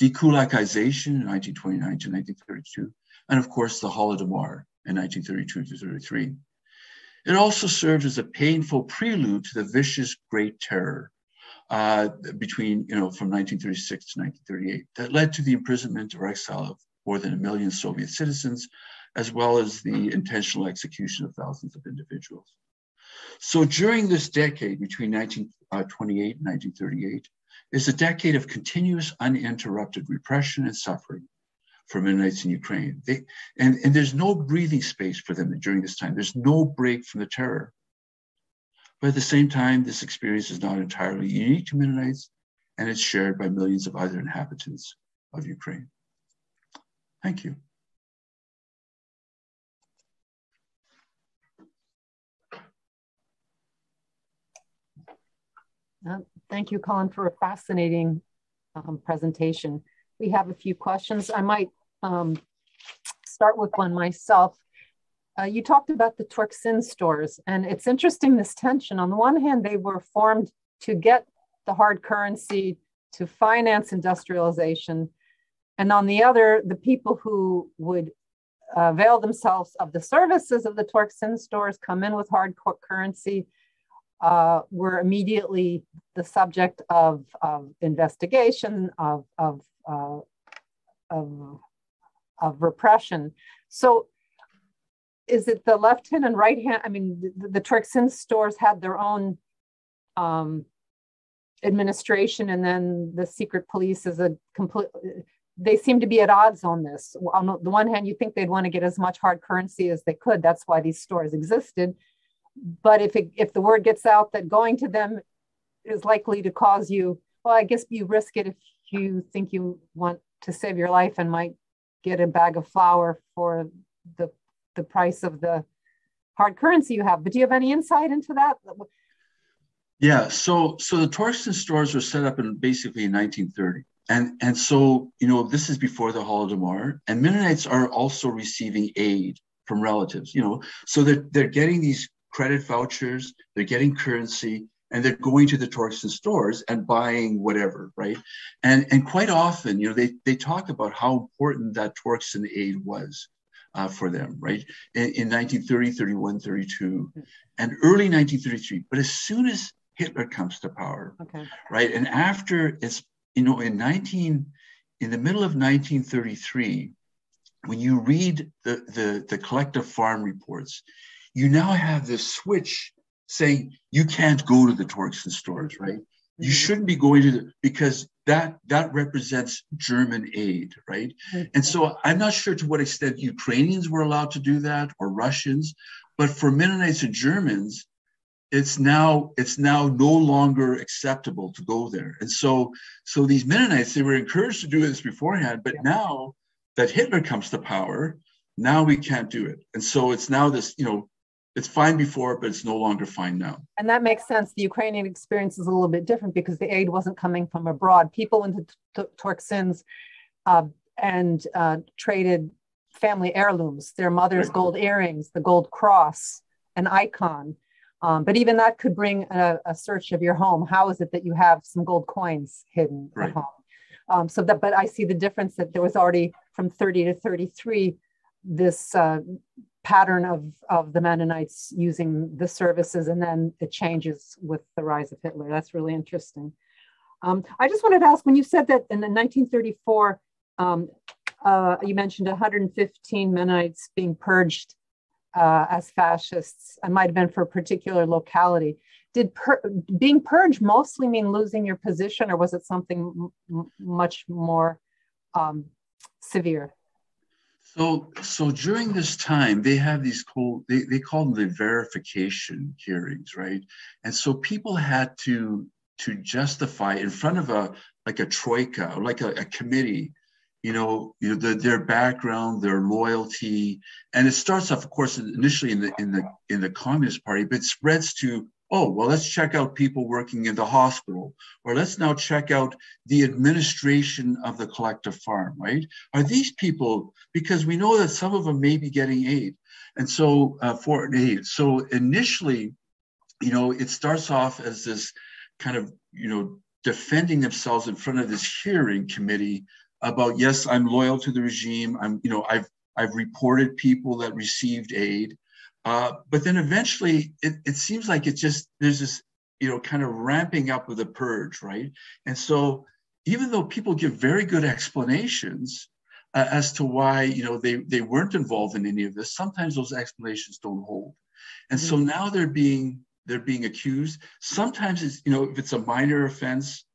dekulakization in 1929 to 1932, and of course the Holodomor in 1932 to 33. It also served as a painful prelude to the vicious Great Terror from 1936 to 1938 that led to the imprisonment or exile of more than 1 million Soviet citizens, as well as the intentional execution of thousands of individuals. So during this decade between 1928 and 1938 is a decade of continuous uninterrupted repression and suffering for Mennonites in Ukraine. And there's no breathing space for them during this time. There's no break from the terror. But at the same time, this experience is not entirely unique to Mennonites, and it's shared by millions of other inhabitants of Ukraine. Thank you. Thank you, Colin, for a fascinating presentation. We have a few questions. I might start with one myself. You talked about the Turkcin stores, and it's interesting, this tension. On the one hand, they were formed to get the hard currency to finance industrialization. And on the other, the people who would avail themselves of the services of the Turkcin stores, come in with hard currency, were immediately the subject of investigation, of repression. So is it the left hand and right hand? I mean, the Turkcin stores had their own administration, and then the secret police is a complete, they seem to be at odds on this. On the one hand, you think they'd want to get as much hard currency as they could. That's why these stores existed. But if the word gets out that going to them is likely to cause you, well, I guess you risk it if you think you want to save your life and might get a bag of flour for the price of the hard currency you have. But do you have any insight into that? Yeah, so the Turkcin stores were set up basically in 1930. And so, this is before the Holodomor, and Mennonites are also receiving aid from relatives, so they're getting these credit vouchers, they're getting currency, and they're going to the Torxen stores and buying whatever, right? And quite often, they talk about how important that Torxen aid was for them, right? In 1930, 31, 32, and early 1933. But as soon as Hitler comes to power, right? And after it's, in the middle of 1933, when you read the collective farm reports, you now have this switch saying you can't go to the Torxen stores, right? You shouldn't be going to because that represents German aid, right? And so I'm not sure to what extent Ukrainians were allowed to do that or Russians, but for Mennonites and Germans, it's now no longer acceptable to go there. And so these Mennonites, they were encouraged to do this beforehand, but now that Hitler comes to power, now we can't do it. And so it's now this, it's fine before, but it's no longer fine now. And that makes sense. The Ukrainian experience is a little bit different because the aid wasn't coming from abroad. People in the Torxens traded family heirlooms, their mother's gold earrings, the gold cross, an icon. But even that could bring a search of your home. How is it that you have some gold coins hidden at home? But I see the difference that there was already from 30 to 33, this pattern of the Mennonites using the services, and then it changes with the rise of Hitler. That's really interesting. I just wanted to ask, when you said that in 1934, you mentioned 115 Mennonites being purged as fascists, and might have been for a particular locality. Did being purged mostly mean losing your position, or was it something much more severe? So during this time, they have these they call them the verification hearings, right? And so people had to justify in front of a troika, or like a committee, their background, their loyalty, and it starts off, of course, initially in the Communist Party, but it spreads to, oh, well, let's check out people working in the hospital, or let's now check out the administration of the collective farm, right? Are these people, because we know that some of them may be getting aid, and so foreign aid. So initially, it starts off as this kind of, defending themselves in front of this hearing committee about, yes, I'm loyal to the regime. I've reported people that received aid. But then eventually it seems like there's this, kind of ramping up with the purge, right? And so even though people give very good explanations as to why, they weren't involved in any of this, sometimes those explanations don't hold. And so now they're being accused. Sometimes it's, if it's a minor offense,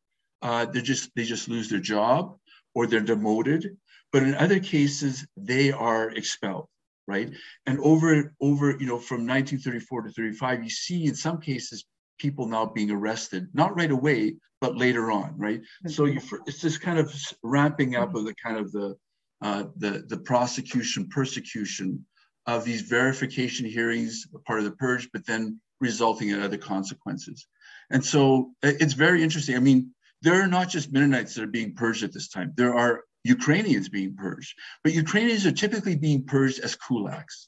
they just lose their job or they're demoted. But in other cases, they are expelled. Right. And over, from 1934 to 35, you see in some cases people now being arrested, not right away, but later on. Right. So it's this kind of ramping up of the kind of the prosecution, persecution of these verification hearings, part of the purge, but then resulting in other consequences. And so it's very interesting. I mean, there are not just Mennonites that are being purged at this time. There are Ukrainians being purged, but Ukrainians are typically being purged as kulaks.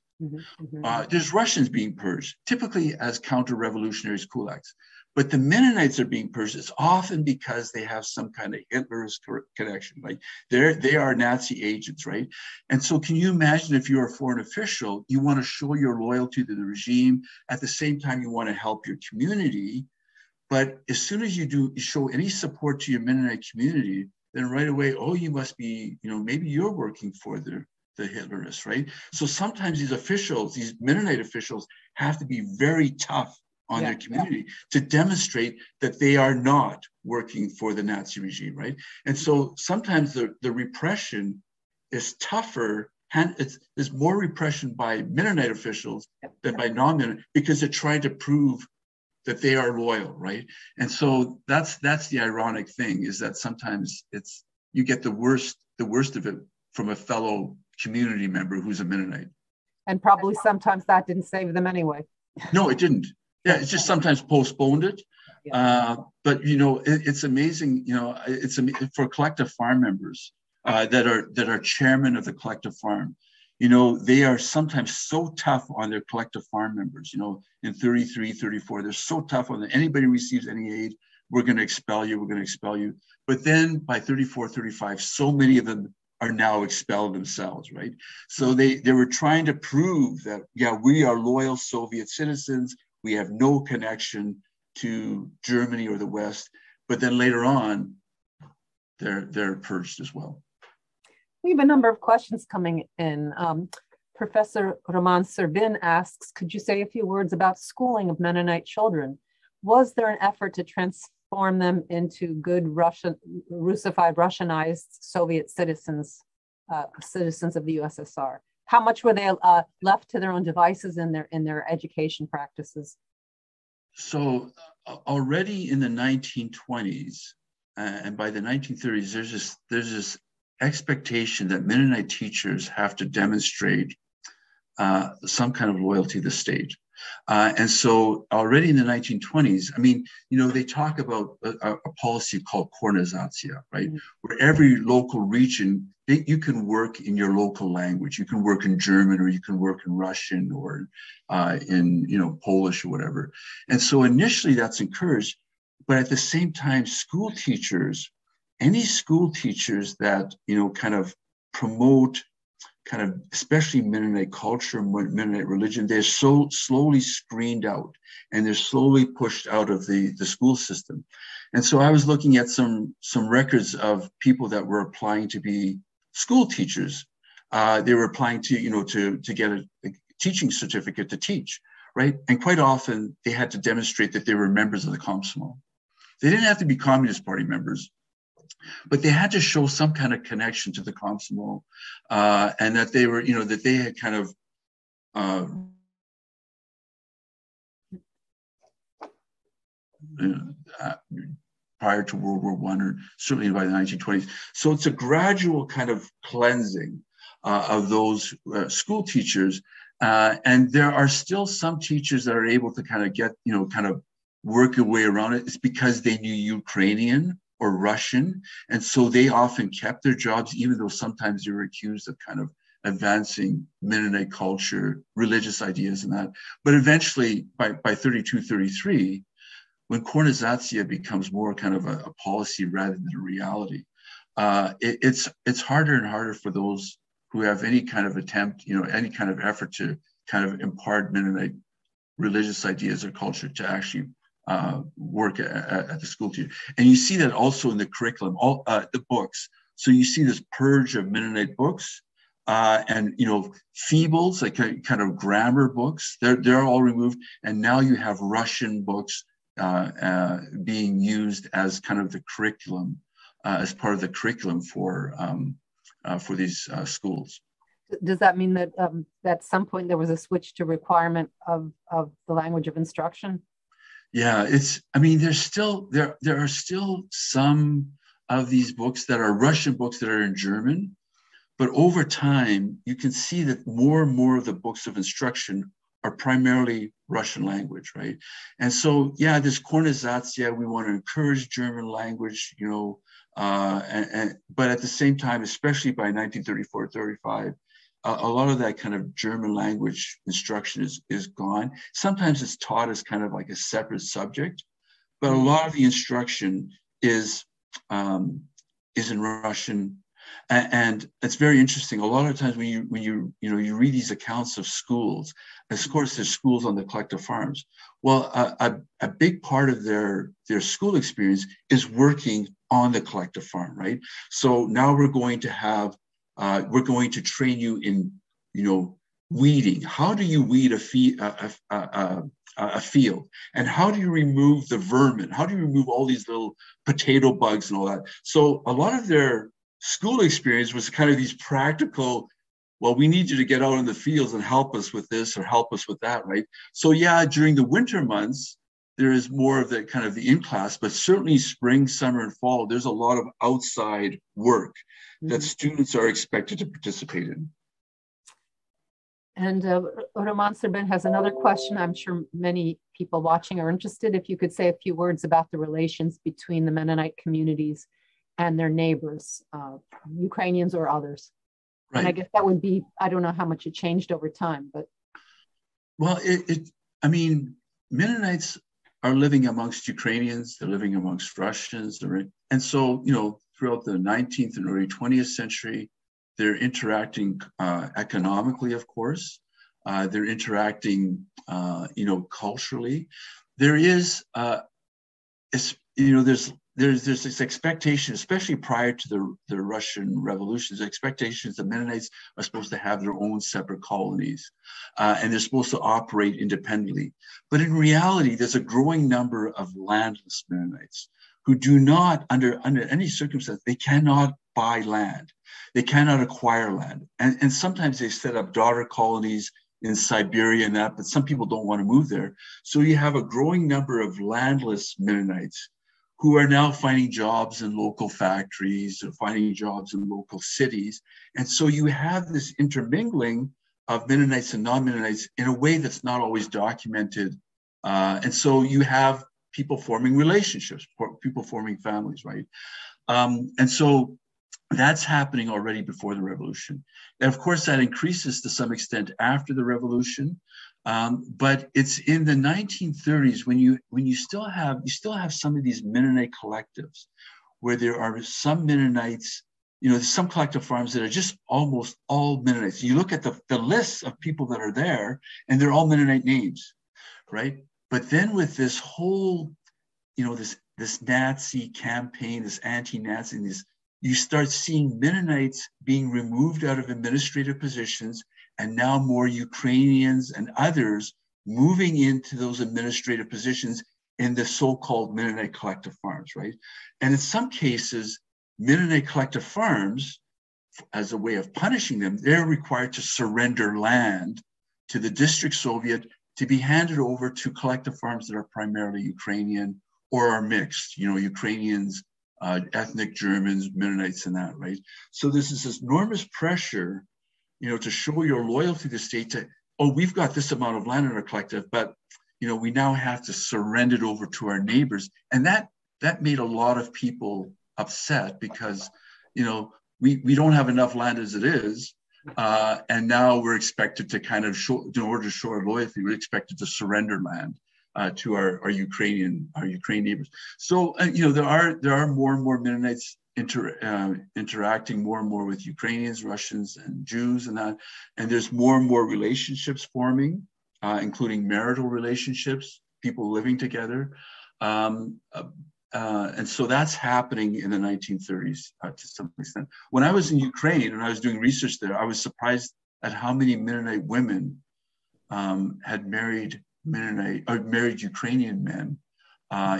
There's Russians being purged, typically as counter-revolutionaries, kulaks. But the Mennonites are being purged. It's often because they have some kind of Hitlerist connection. Like they are Nazi agents, right? And so can you imagine if you're a foreign official, you want to show your loyalty to the regime. At the same time, you want to help your community. But as soon as you show any support to your Mennonite community, then right away, oh, you must be, maybe you're working for the Hitlerists, right? So sometimes these Mennonite officials have to be very tough on their community to demonstrate that they are not working for the Nazi regime, right? And so sometimes the repression is tougher, and there's more repression by Mennonite officials than by non-Mennonite, because they're trying to prove that they are loyal, right? And so that's the ironic thing, is that sometimes you get the worst of it from a fellow community member who's a Mennonite. And probably sometimes that didn't save them anyway. No, it didn't. Yeah, it's just sometimes postponed it. But you know, it's amazing. You know, it's for collective farm members that are chairman of the collective farm. You know, they are sometimes so tough on their collective farm members. You know, in 33, 34, they're so tough on them. Anybody receives any aid, we're going to expel you. We're going to expel you. But then by 34, 35, so many of them are now expelled themselves, right? So they were trying to prove that, yeah, we are loyal Soviet citizens. We have no connection to Germany or the West. But then later on, they're purged as well. We have a number of questions coming in. Professor Roman Serbin asks, could you say a few words about schooling of Mennonite children? Was there an effort to transform them into good Russified, Russianized Soviet citizens of the USSR? How much were they left to their own devices in their education practices? So already in the 1920s and by the 1930s, there's this expectation that Mennonite teachers have to demonstrate some kind of loyalty to the state. And so already in the 1920s, I mean, you know, they talk about a policy called Kornizatsiya, right? Mm-hmm. Where every local region, you can work in your local language. You can work in German, or you can work in Russian, or in, you know, Polish or whatever. And so initially that's encouraged, but at the same time, school teachers, any school teachers that, you know, kind of promote kind of especially Mennonite culture, Mennonite religion, they're so slowly screened out and they're slowly pushed out of the school system. And so I was looking at some records of people that were applying to be school teachers. They were applying to, you know, to get a teaching certificate to teach, right? And quite often they had to demonstrate that they were members of the Komsomol. They didn't have to be Communist Party members, but they had to show some kind of connection to the Komsomol, and that they were, you know, that they had kind of prior to World War I, or certainly by the 1920s. So it's a gradual kind of cleansing of those school teachers. And there are still some teachers that are able to kind of get, you know, kind of work a way around it. It's because they knew Ukrainian or Russian. And so they often kept their jobs, even though sometimes they were accused of kind of advancing Mennonite culture, religious ideas and that. But eventually by 32, 33, when Kornizatsiya becomes more kind of a policy rather than a reality, it's harder and harder for those who have any kind of attempt, you know, any kind of effort to kind of impart Mennonite religious ideas or culture to actually work at the school teacher. And you see that also in the curriculum, all the books. So you see this purge of Mennonite books and, you know, feebles, like kind of grammar books, they're all removed. And now you have Russian books being used as kind of the curriculum, as part of the curriculum for these schools. Does that mean that at some point there was a switch to requirement of the language of instruction? Yeah, I mean, there are still some of these books that are Russian books that are in German, but over time, you can see that more and more of the books of instruction are primarily Russian language, right? And so, yeah, this Kornizatsiya, we want to encourage German language, you know, but at the same time, especially by 1934, 35, a lot of that kind of German language instruction is gone. Sometimes it's taught as kind of like a separate subject, but a lot of the instruction is in Russian. And it's very interesting. A lot of times when you read these accounts of schools, of course there's schools on the collective farms. Well, a big part of their school experience is working on the collective farm, right? So now we're going to train you in, you know, weeding. How do you weed a field? And how do you remove the vermin? How do you remove all these little potato bugs and all that? So a lot of their school experience was kind of these practical, well, we need you to get out in the fields and help us with this or help us with that, right? So yeah, during the winter months, there is more of the kind of the in-class, but certainly spring, summer, and fall, there's a lot of outside work that students are expected to participate in. And Roman Serbin has another question. I'm sure many people watching are interested, if you could say a few words about the relations between the Mennonite communities and their neighbors, Ukrainians or others. Right. And I guess that would be, I don't know how much it changed over time, but. Well, I mean, Mennonites are living amongst Ukrainians, they're living amongst Russians, and so, you know, throughout the 19th and early 20th century, they're interacting economically, of course. They're interacting, you know, culturally. There is, you know, there's this expectation, especially prior to the Russian revolutions, expectations that Mennonites are supposed to have their own separate colonies, and they're supposed to operate independently. But in reality, there's a growing number of landless Mennonites who do not, under any circumstance, they cannot buy land. They cannot acquire land. And sometimes they set up daughter colonies in Siberia and that, but some people don't want to move there. So you have a growing number of landless Mennonites who are now finding jobs in local factories or finding jobs in local cities. And so you have this intermingling of Mennonites and non-Mennonites in a way that's not always documented. And so you have people forming relationships, people forming families, right? And so that's happening already before the revolution. And of course, that increases to some extent after the revolution. But it's in the 1930s when you still have some of these Mennonite collectives where there are some Mennonites, you know, there's some collective farms that are just almost all Mennonites. You look at the lists of people that are there and they're all Mennonite names, right? But then with this whole, you know, this Nazi campaign, this anti-Nazi, you start seeing Mennonites being removed out of administrative positions, and now more Ukrainians and others moving into those administrative positions in the so-called Mennonite collective farms, right? And in some cases, Mennonite collective farms, as a way of punishing them, they're required to surrender land to the district Soviet to be handed over to collective farms that are primarily Ukrainian or are mixed, you know, Ukrainians, ethnic Germans, Mennonites, and that, right? So this is this enormous pressure, you know, to show your loyalty to the state to, oh, we've got this amount of land in our collective, but, you know, we now have to surrender it over to our neighbors. And that made a lot of people upset because, you know, we don't have enough land as it is. And now we're expected to kind of show, in order to show our loyalty, we're expected to surrender land to our Ukrainian neighbors. So you know, there are more and more Mennonites interacting more and more with Ukrainians, Russians, and Jews, and that. And there's more and more relationships forming, including marital relationships, people living together. And so that's happening in the 1930s to some extent. When I was in Ukraine and I was doing research there, I was surprised at how many Mennonite women had married Ukrainian men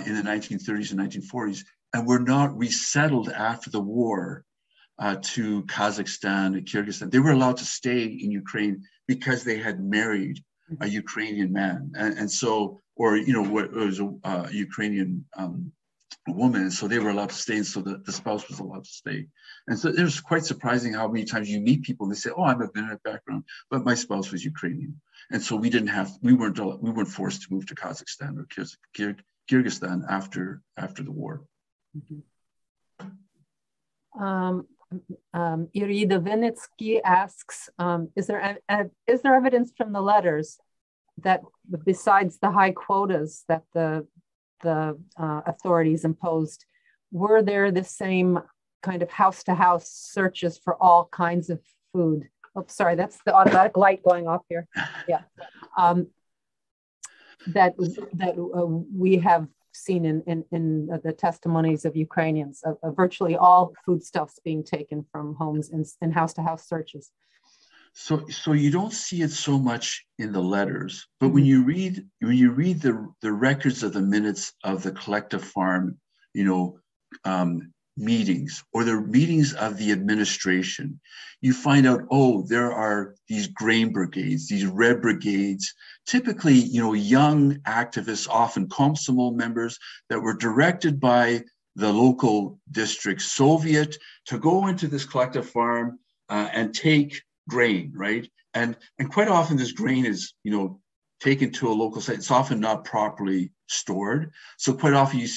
in the 1930s and 1940s, and were not resettled after the war to Kazakhstan and Kyrgyzstan. They were allowed to stay in Ukraine because they had married a Ukrainian man, and so, or you know, what was a Ukrainian woman, so they were allowed to stay, and so the spouse was allowed to stay. And so it was quite surprising how many times you meet people and they say, "Oh, I'm a Mennonite background, but my spouse was Ukrainian," and so we weren't forced to move to Kazakhstan or Kyrgyzstan after the war. Irina Vinitsky asks, is there evidence from the letters that besides the high quotas that the authorities imposed, were there the same kind of house-to-house searches for all kinds of food? Oh, sorry, that's the automatic light going off here. Yeah, that we have seen in the testimonies of Ukrainians, of virtually all foodstuffs being taken from homes in house-to-house searches. So you don't see it so much in the letters, but when you read the records of the minutes of the collective farm, you know, meetings or the meetings of the administration, you find out, oh, there are these grain brigades, these red brigades, typically, you know, young activists, often Komsomol members that were directed by the local district Soviet to go into this collective farm and take grain, right? And quite often this grain is, you know, taken to a local site. It's often not properly stored. So quite often,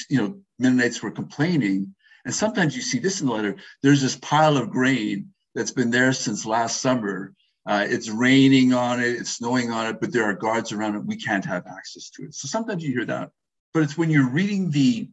Mennonites were complaining, and sometimes you see this in the letter, there's this pile of grain that's been there since last summer. It's raining on it, it's snowing on it, but there are guards around it. We can't have access to it. So sometimes you hear that, but it's when you're reading the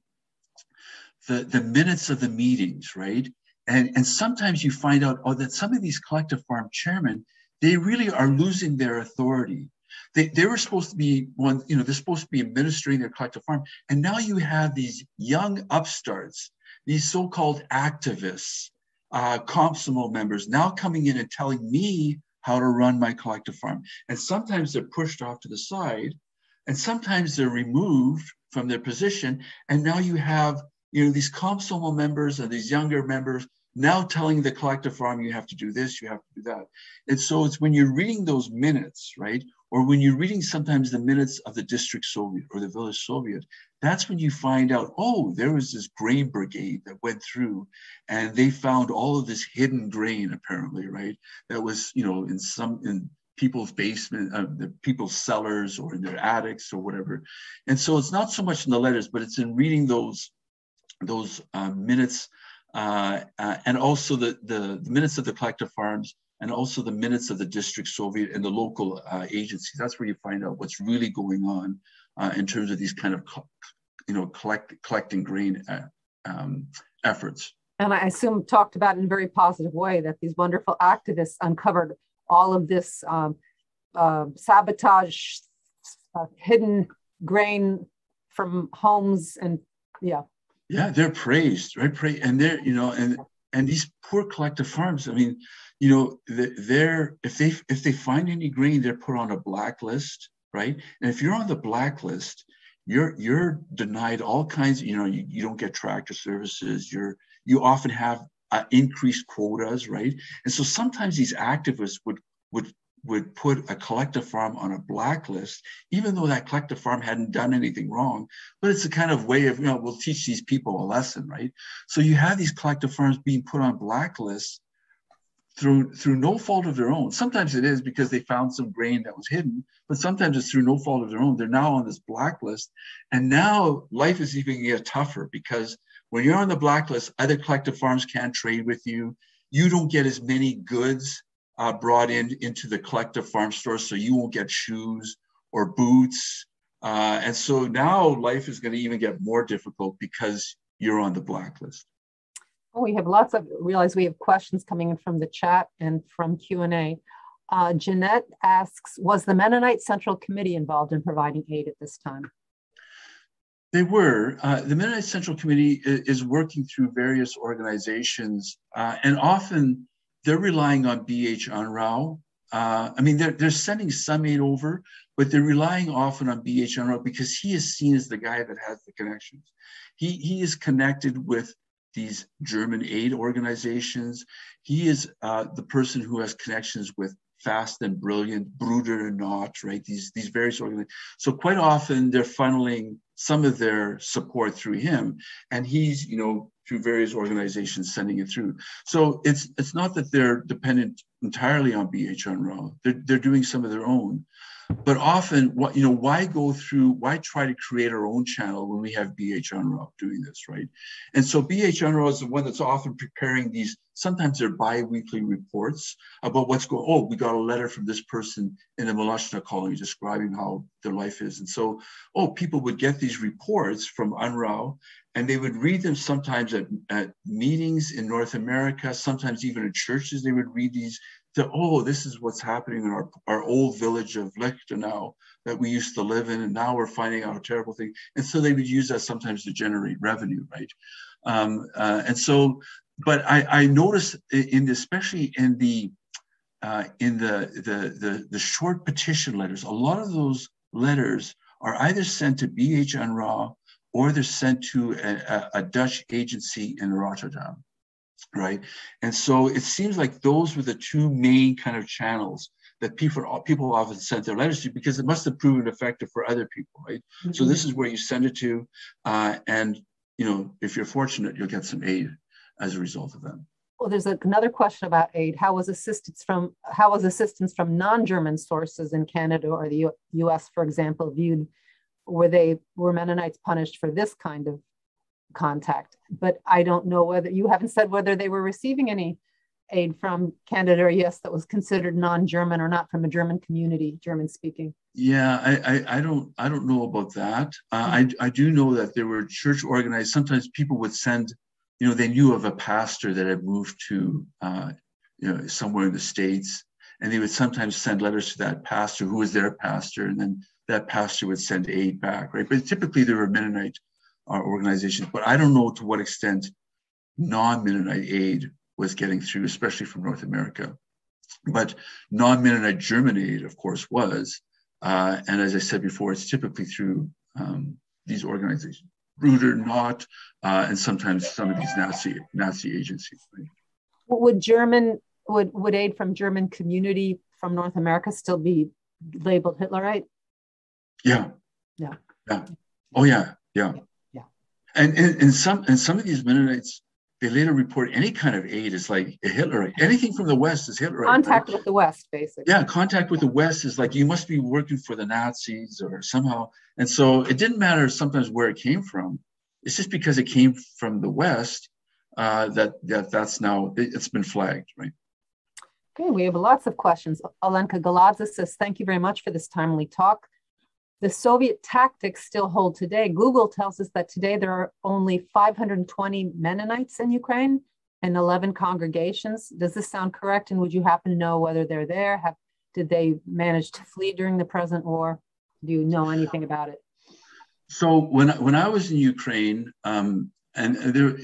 minutes of the meetings, right? And sometimes you find out, that some of these collective farm chairmen, they really are losing their authority. They were supposed to be they're supposed to be administering their collective farm. And now you have these young upstarts, these so-called activists, Comsomol members now coming in and telling me how to run my collective farm. And sometimes they're pushed off to the side, and sometimes they're removed from their position. And now you have, these Comsomol members and these younger members now telling the collective farm, you have to do this, you have to do that. And so it's when you're reading those minutes, right? Or when you're reading sometimes the minutes of the district Soviet or the village Soviet, that's when you find out, there was this grain brigade that went through and they found all of this hidden grain, apparently, right? That was, in people's basement, the people's cellars or in their attics or whatever. And so it's not so much in the letters, but it's in reading those minutes and also the minutes of the collective farms and also the minutes of the district Soviet and the local agencies. That's where you find out what's really going on in terms of these kind of, collecting grain efforts. And I assume talked about in a very positive way that these wonderful activists uncovered all of this sabotage, hidden grain from homes, and Yeah, they're praised, right? And they're, and these poor collective farms, I mean, they're if they find any grain, they're put on a blacklist, right? And if you're on the blacklist, you're denied all kinds, you don't get tractor services, you often have increased quotas, right? And so sometimes these activists would put a collective farm on a blacklist, even though that collective farm hadn't done anything wrong. But it's a kind of way of, we'll teach these people a lesson, right? So you have these collective farms being put on blacklists through no fault of their own. Sometimes it is because they found some grain that was hidden, but sometimes it's through no fault of their own. They're now on this blacklist. And now life is even get tougher because when you're on the blacklist, other collective farms can't trade with you. You don't get as many goods brought into the collective farm stores, so you won't get shoes or boots. And so now life is going to even get more difficult because you're on the blacklist. Oh, we have realize we have questions coming in from the chat and from Q&A. Jeanette asks, was the Mennonite Central Committee involved in providing aid at this time? They were. The Mennonite Central Committee is working through various organizations, and often they're relying on B.H. Unruh. I mean, they're sending some aid over, but they're relying often on B.H. Unruh because he is seen as the guy that has the connections. He is connected with these German aid organizations. He is the person who has connections with Fast and Brilliant, Bruder and Not, right? These various organizations. So quite often they're funneling some of their support through him, and he's, through various organizations sending it through. So it's not that they're dependent entirely on B.H. Unruh. They're doing some of their own. But often, why try to create our own channel when we have B.H. Unruh doing this, right? And so B.H. Unruh is the one that's often preparing these, sometimes they're bi-weekly reports about what's going on. We got a letter from this person in the Molochna colony describing how their life is. And so, people would get these reports from Unruh, and they would read them sometimes at meetings in North America, sometimes even at churches, they would read these. This is what's happening in our old village of Lichtenau that we used to live in, and now we're finding out a terrible thing. And so they would use that sometimes to generate revenue, right? And so, but I noticed especially in the short petition letters, a lot of those letters are either sent to B.H. Unruh or they're sent to a Dutch agency in Rotterdam. Right. And so it seems like those were the two main kind of channels that people often sent their letters to, because it must have proven effective for other people. Right. Mm-hmm. So this is where you send it to. And, if you're fortunate, you'll get some aid as a result of that. Well, there's another question about aid. How was assistance from non-German sources in Canada or the U.S., for example, viewed? Were Mennonites punished for this kind of contact? But I don't know whether you haven't said whether they were receiving any aid from Canada or yes that was considered non-German or not from a German community, German speaking. Yeah, I don't know about that. I do know that there were church organized. Sometimes people would send, they knew of a pastor that had moved to, somewhere in the States, and they would sometimes send letters to that pastor who was their pastor, and then that pastor would send aid back, right? But typically there were Mennonite organizations, but I don't know to what extent non-Mennonite aid was getting through, especially from North America. But non-Mennonite German aid, of course, was. And as I said before, it's typically through these organizations, Ruder, Not, and sometimes some of these Nazi agencies. Right? Would aid from German community from North America still be labeled Hitlerite? Yeah. Oh yeah. And some of these Mennonites, they later report any kind of aid is like a Hitlerite. Anything from the West is Hitlerite. Contact with the West, basically. Yeah, contact with the West is like, you must be working for the Nazis or somehow. And so it didn't matter sometimes where it came from. It's just because it came from the West that's now, it's been flagged, right? Okay, we have lots of questions. Olenka Galadze says, thank you very much for this timely talk. The Soviet tactics still hold today. Google tells us that today there are only 520 Mennonites in Ukraine and 11 congregations. Does this sound correct? And would you happen to know whether they're there? Did they manage to flee during the present war? Do you know anything about it? So when I was in Ukraine, and there,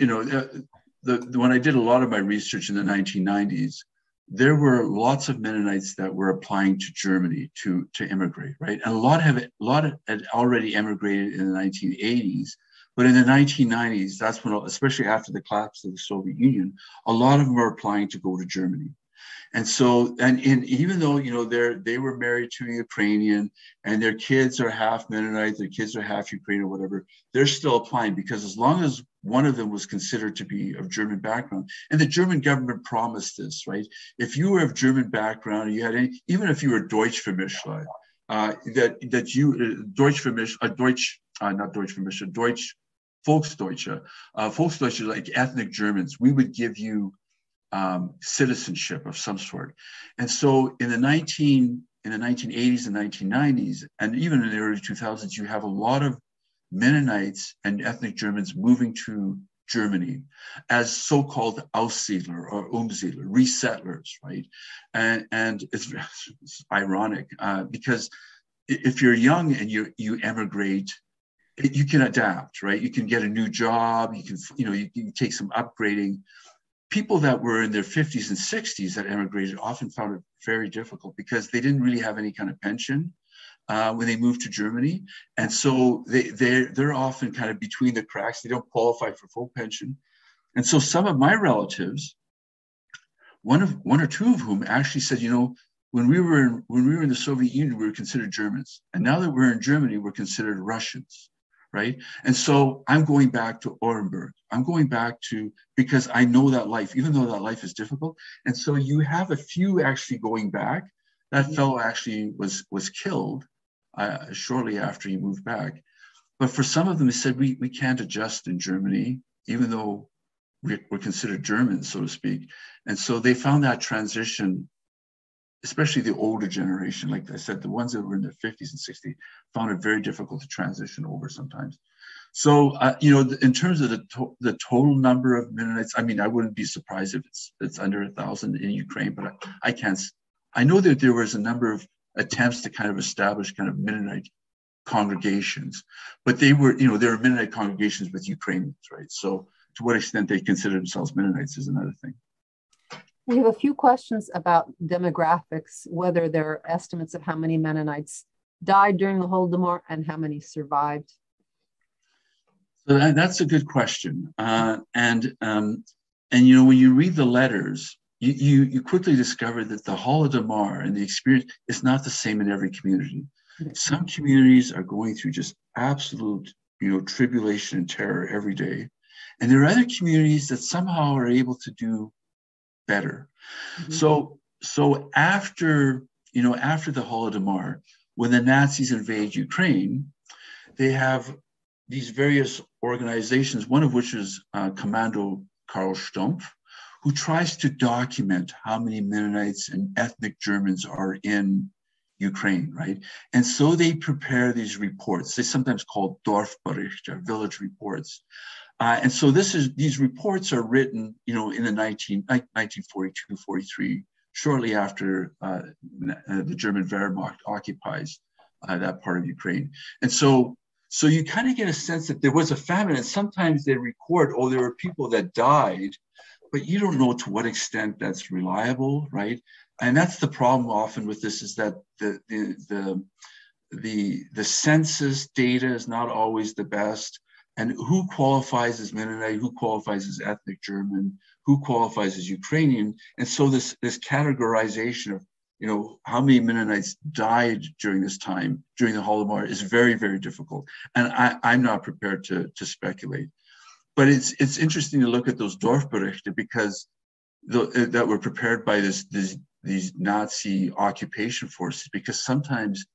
when I did a lot of my research in the 1990s, there were lots of Mennonites that were applying to Germany to immigrate, right? And a lot had already emigrated in the 1980s, but in the 1990s, that's when, especially after the collapse of the Soviet Union, a lot of them were applying to go to Germany. And so, even though, they were married to a Ukrainian and their kids are half Mennonite, their kids are half Ukrainian or whatever, they're still applying because as long as one of them was considered to be of German background, and the German government promised this, right? If you were of German background, and you had even if you were Deutsch Vermischler, Deutsch Volksdeutsche, like ethnic Germans, we would give you citizenship of some sort. And so in the 1980s and 1990s, and even in the early 2000s, you have a lot of Mennonites and ethnic Germans moving to Germany as so-called Aussiedler or Umsiedler, resettlers, right? And it's ironic because if you're young and you emigrate, you can adapt, right? You can get a new job, you can take some upgrading. People that were in their 50s and 60s that emigrated often found it very difficult because they didn't really have any kind of pension when they moved to Germany. And so they're often kind of between the cracks. They don't qualify for full pension. And so some of my relatives, one or two of whom actually said, when we were in the Soviet Union, we were considered Germans. And now that we're in Germany, we're considered Russians. Right. And so I'm going back to Orenburg. I'm going back because I know that life, even though that life is difficult. And so you have a few actually going back. That fellow actually was killed shortly after he moved back. But for some of them, they said, we can't adjust in Germany, even though we're considered Germans, so to speak. And so they found that transition, especially the older generation, like I said, the ones that were in their 50s and 60s, found it very difficult to transition over sometimes. So, in terms of the total number of Mennonites, I mean, I wouldn't be surprised if it's under 1,000 in Ukraine, but I know that there was a number of attempts to kind of establish kind of Mennonite congregations, but there were Mennonite congregations with Ukrainians, right? So to what extent they consider themselves Mennonites is another thing. We have a few questions about demographics, whether there are estimates of how many Mennonites died during the Holodomor and how many survived. So that's a good question. And when you read the letters, you quickly discover that the Holodomor and the experience is not the same in every community. Some communities are going through just absolute, tribulation and terror every day. And there are other communities that somehow are able to do better. Mm-hmm. So after, after the Holodomor, when the Nazis invade Ukraine, they have these various organizations, one of which is Commando Karl Stumpf, who tries to document how many Mennonites and ethnic Germans are in Ukraine, right? And so they prepare these reports. They sometimes called Dorfberichte, village reports. And so these reports are written, in the 1942, 43, shortly after the German Wehrmacht occupies that part of Ukraine. And so you kind of get a sense that there was a famine, and sometimes they record, there were people that died, but you don't know to what extent that's reliable, right? And that's the problem often with this, is that the census data is not always the best. And who qualifies as Mennonite, who qualifies as ethnic German, who qualifies as Ukrainian. And so this categorization of, how many Mennonites died during this time, during the Holodomor, is very, very difficult. And I'm not prepared to speculate. But it's interesting to look at those Dorfberichte, because that were prepared by these Nazi occupation forces, because sometimes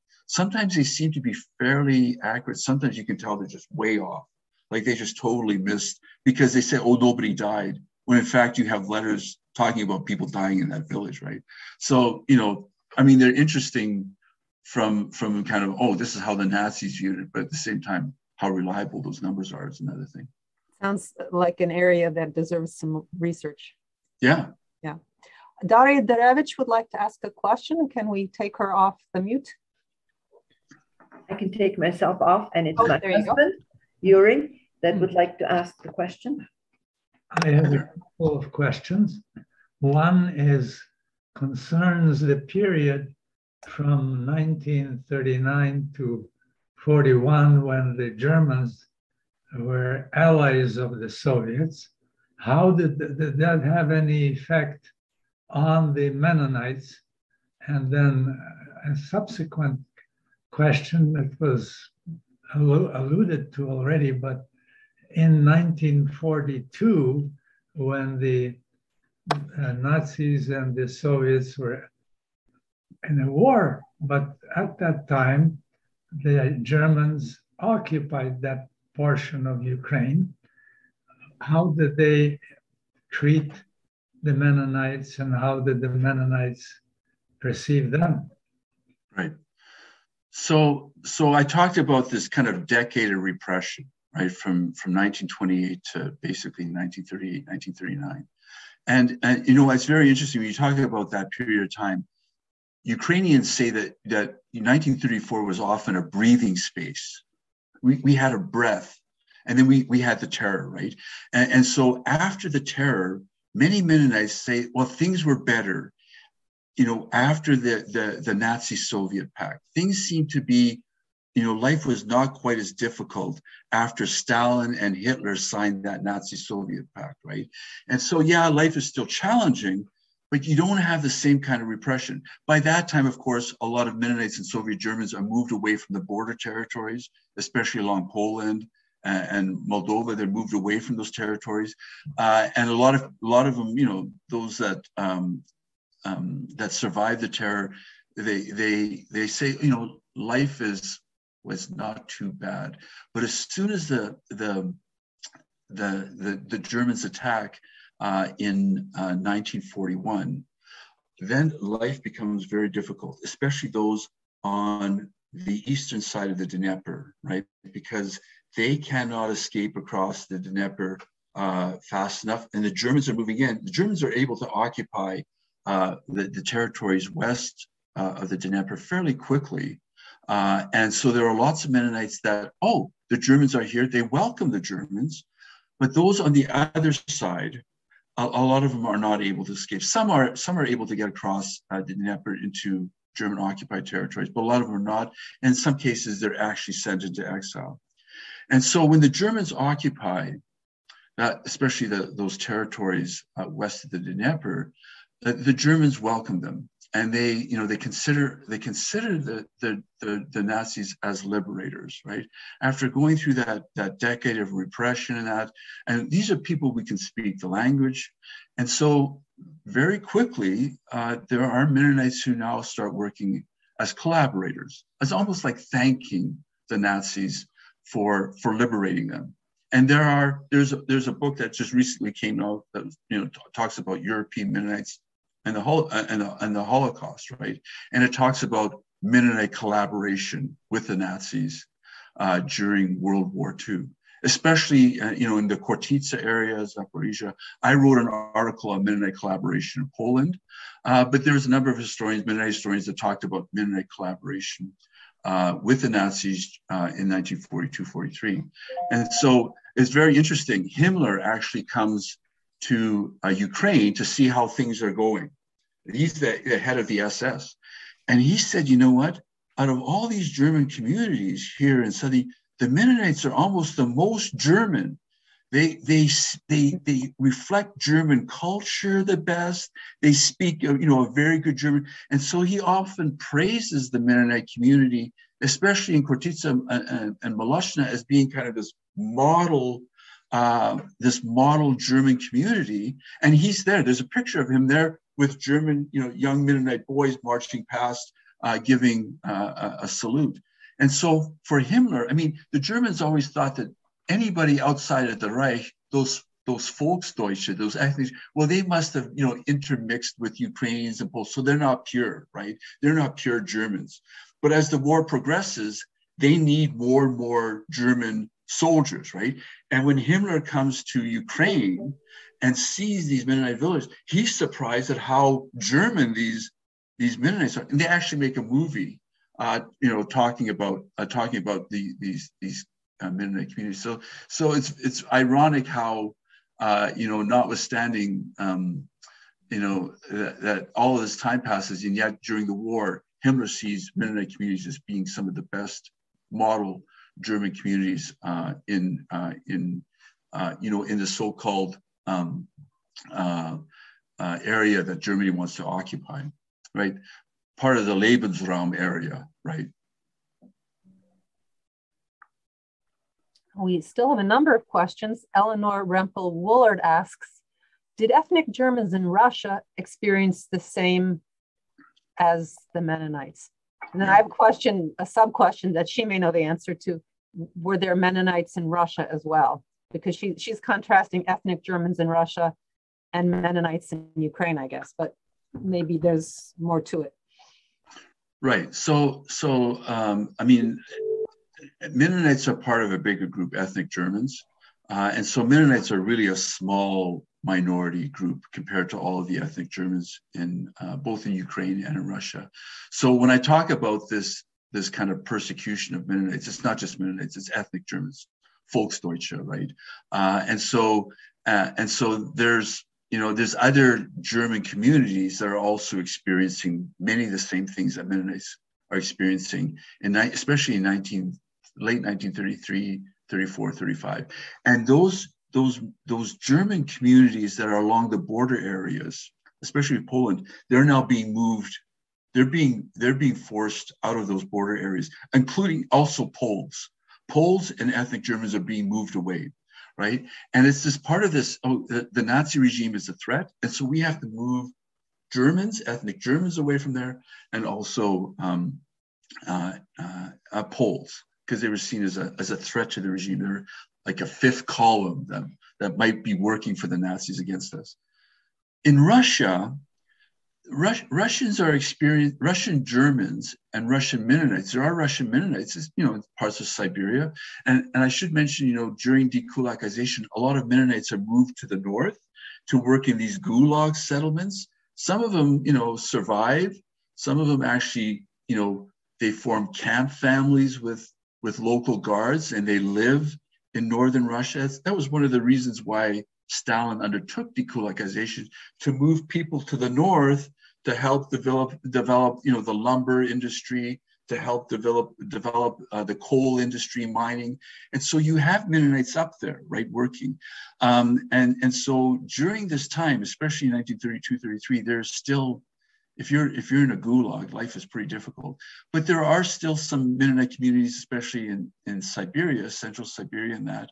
they seem to be fairly accurate. Sometimes you can tell they're just way off. Like they just totally missed, because they say, nobody died, when in fact you have letters talking about people dying in that village, right? So, they're interesting from kind of, this is how the Nazis viewed it, but at the same time, how reliable those numbers are is another thing. Sounds like an area that deserves some research. Yeah. Yeah. Daria Derevich would like to ask a question. Can we take her off the mute? I can take myself off, and it's my there you husband, Yuri, that would like to ask the question. I have a couple of questions. One concerns the period from 1939 to 41, when the Germans were allies of the Soviets. How did that have any effect on the Mennonites? And then a subsequent question that was alluded to already, but in 1942, when the Nazis and the Soviets were in a war, but at that time, the Germans occupied that portion of Ukraine. How did they treat the Mennonites, and how did the Mennonites perceive them? Right. So I talked about this kind of decade of repression, right, from 1928 to basically 1938, 1939. And it's very interesting when you talk about that period of time. Ukrainians say that 1934 was often a breathing space. We had a breath, and then we had the terror, right? And so after the terror, many Mennonites say, well, things were better, after the Nazi-Soviet pact. Things seemed to be, life was not quite as difficult after Stalin and Hitler signed that Nazi-Soviet pact, right? And so, yeah, life is still challenging, but you don't have the same kind of repression. By that time, of course, a lot of Mennonites and Soviet Germans are moved away from the border territories, especially along Poland and Moldova. They're moved away from those territories, and a lot of them, those that that survived the terror, they say, life was not too bad. But as soon as the Germans attack in 1941, then life becomes very difficult, especially those on the eastern side of the Dnieper, right? Because they cannot escape across the Dnieper fast enough, and the Germans are moving in. The Germans are able to occupy the territories west of the Dnieper fairly quickly. And so there are lots of Mennonites that, the Germans are here. They welcome the Germans, but those on the other side, a lot of them are not able to escape. Some are able to get across the Dnieper into German occupied territories, but a lot of them are not. And in some cases, they're actually sent into exile. And so when the Germans occupy, especially those territories west of the Dnieper, the Germans welcome them, and they consider the Nazis as liberators, right? After going through that decade of repression and these are people we can speak the language, and so very quickly, there are Mennonites who now start working as collaborators, as almost like thanking the Nazis for liberating them. And there's a book that just recently came out that talks about European Mennonites and the Holocaust, right? And it talks about Mennonite collaboration with the Nazis during World War II, especially in the Chortitza area, Zaporizhia. I wrote an article on Mennonite collaboration in Poland, but there's a number of Mennonite historians that talked about Mennonite collaboration with the Nazis in 1942-43. And so it's very interesting. Himmler actually comes to Ukraine to see how things are going. He's the head of the SS. And he said, you know what? Out of all these German communities here in Southern, the Mennonites are almost the most German. They reflect German culture the best. They speak, a very good German. And so he often praises the Mennonite community, especially in Chortitza and Molochna, as being kind of this model German community. And he's there. There's a picture of him there with German, young Mennonite boys marching past, giving a salute. And so for Himmler, I mean, the Germans always thought that anybody outside of the Reich, those Volksdeutsche, those ethnic, well, they must have, intermixed with Ukrainians and Poles, so they're not pure, right? They're not pure Germans. But as the war progresses, they need more and more German soldiers, right? And when Himmler comes to Ukraine and sees these Mennonite villages, he's surprised at how German these Mennonites are. And they actually make a movie, talking about these Mennonite communities. So it's ironic how, notwithstanding, that all of this time passes, and yet during the war, Himmler sees Mennonite communities as being some of the best model German communities in the so-called area that Germany wants to occupy, right? Part of the Lebensraum area, right? We still have a number of questions. Eleanor Rempel-Woolard asks, did ethnic Germans in Russia experience the same as the Mennonites? And then I have a sub-question that she may know the answer to. Were there Mennonites in Russia as well? Because she's contrasting ethnic Germans in Russia and Mennonites in Ukraine, I guess, but maybe there's more to it. Right. So I mean, Mennonites are part of a bigger group, ethnic Germans. And so Mennonites are really a small minority group compared to all of the ethnic Germans in both in Ukraine and in Russia. So when I talk about this kind of persecution of Mennonites, it's not just Mennonites, it's ethnic Germans, Volksdeutsche, right? And so there's other German communities that are also experiencing many of the same things that Mennonites are experiencing, especially in late 1933, 34, 35. And those German communities that are along the border areas, especially Poland, they're now being moved. They're being forced out of those border areas, including also Poles. Poles and ethnic Germans are being moved away, right? And it's this part of this, the Nazi regime is a threat. And so we have to move ethnic Germans away from there, and also Poles, because they were seen as a threat to the regime. They're like a fifth column that might be working for the Nazis against us. In Russia, Russian Germans and Russian Mennonites. There are Russian Mennonites, in parts of Siberia. And I should mention, during dekulakization, a lot of Mennonites are moved to the north to work in these gulag settlements. Some of them, survive. Some of them actually, they form camp families with local guards, and they live in northern Russia. That was one of the reasons why Stalin undertook dekulakization, to move people to the north to help develop the lumber industry, to help develop the coal industry, mining. And so you have Mennonites up there, right, working. And so during this time, especially in 1932, 33, there's still, if you're in a gulag, life is pretty difficult. But there are still some Mennonite communities, especially in Siberia, central Siberia, and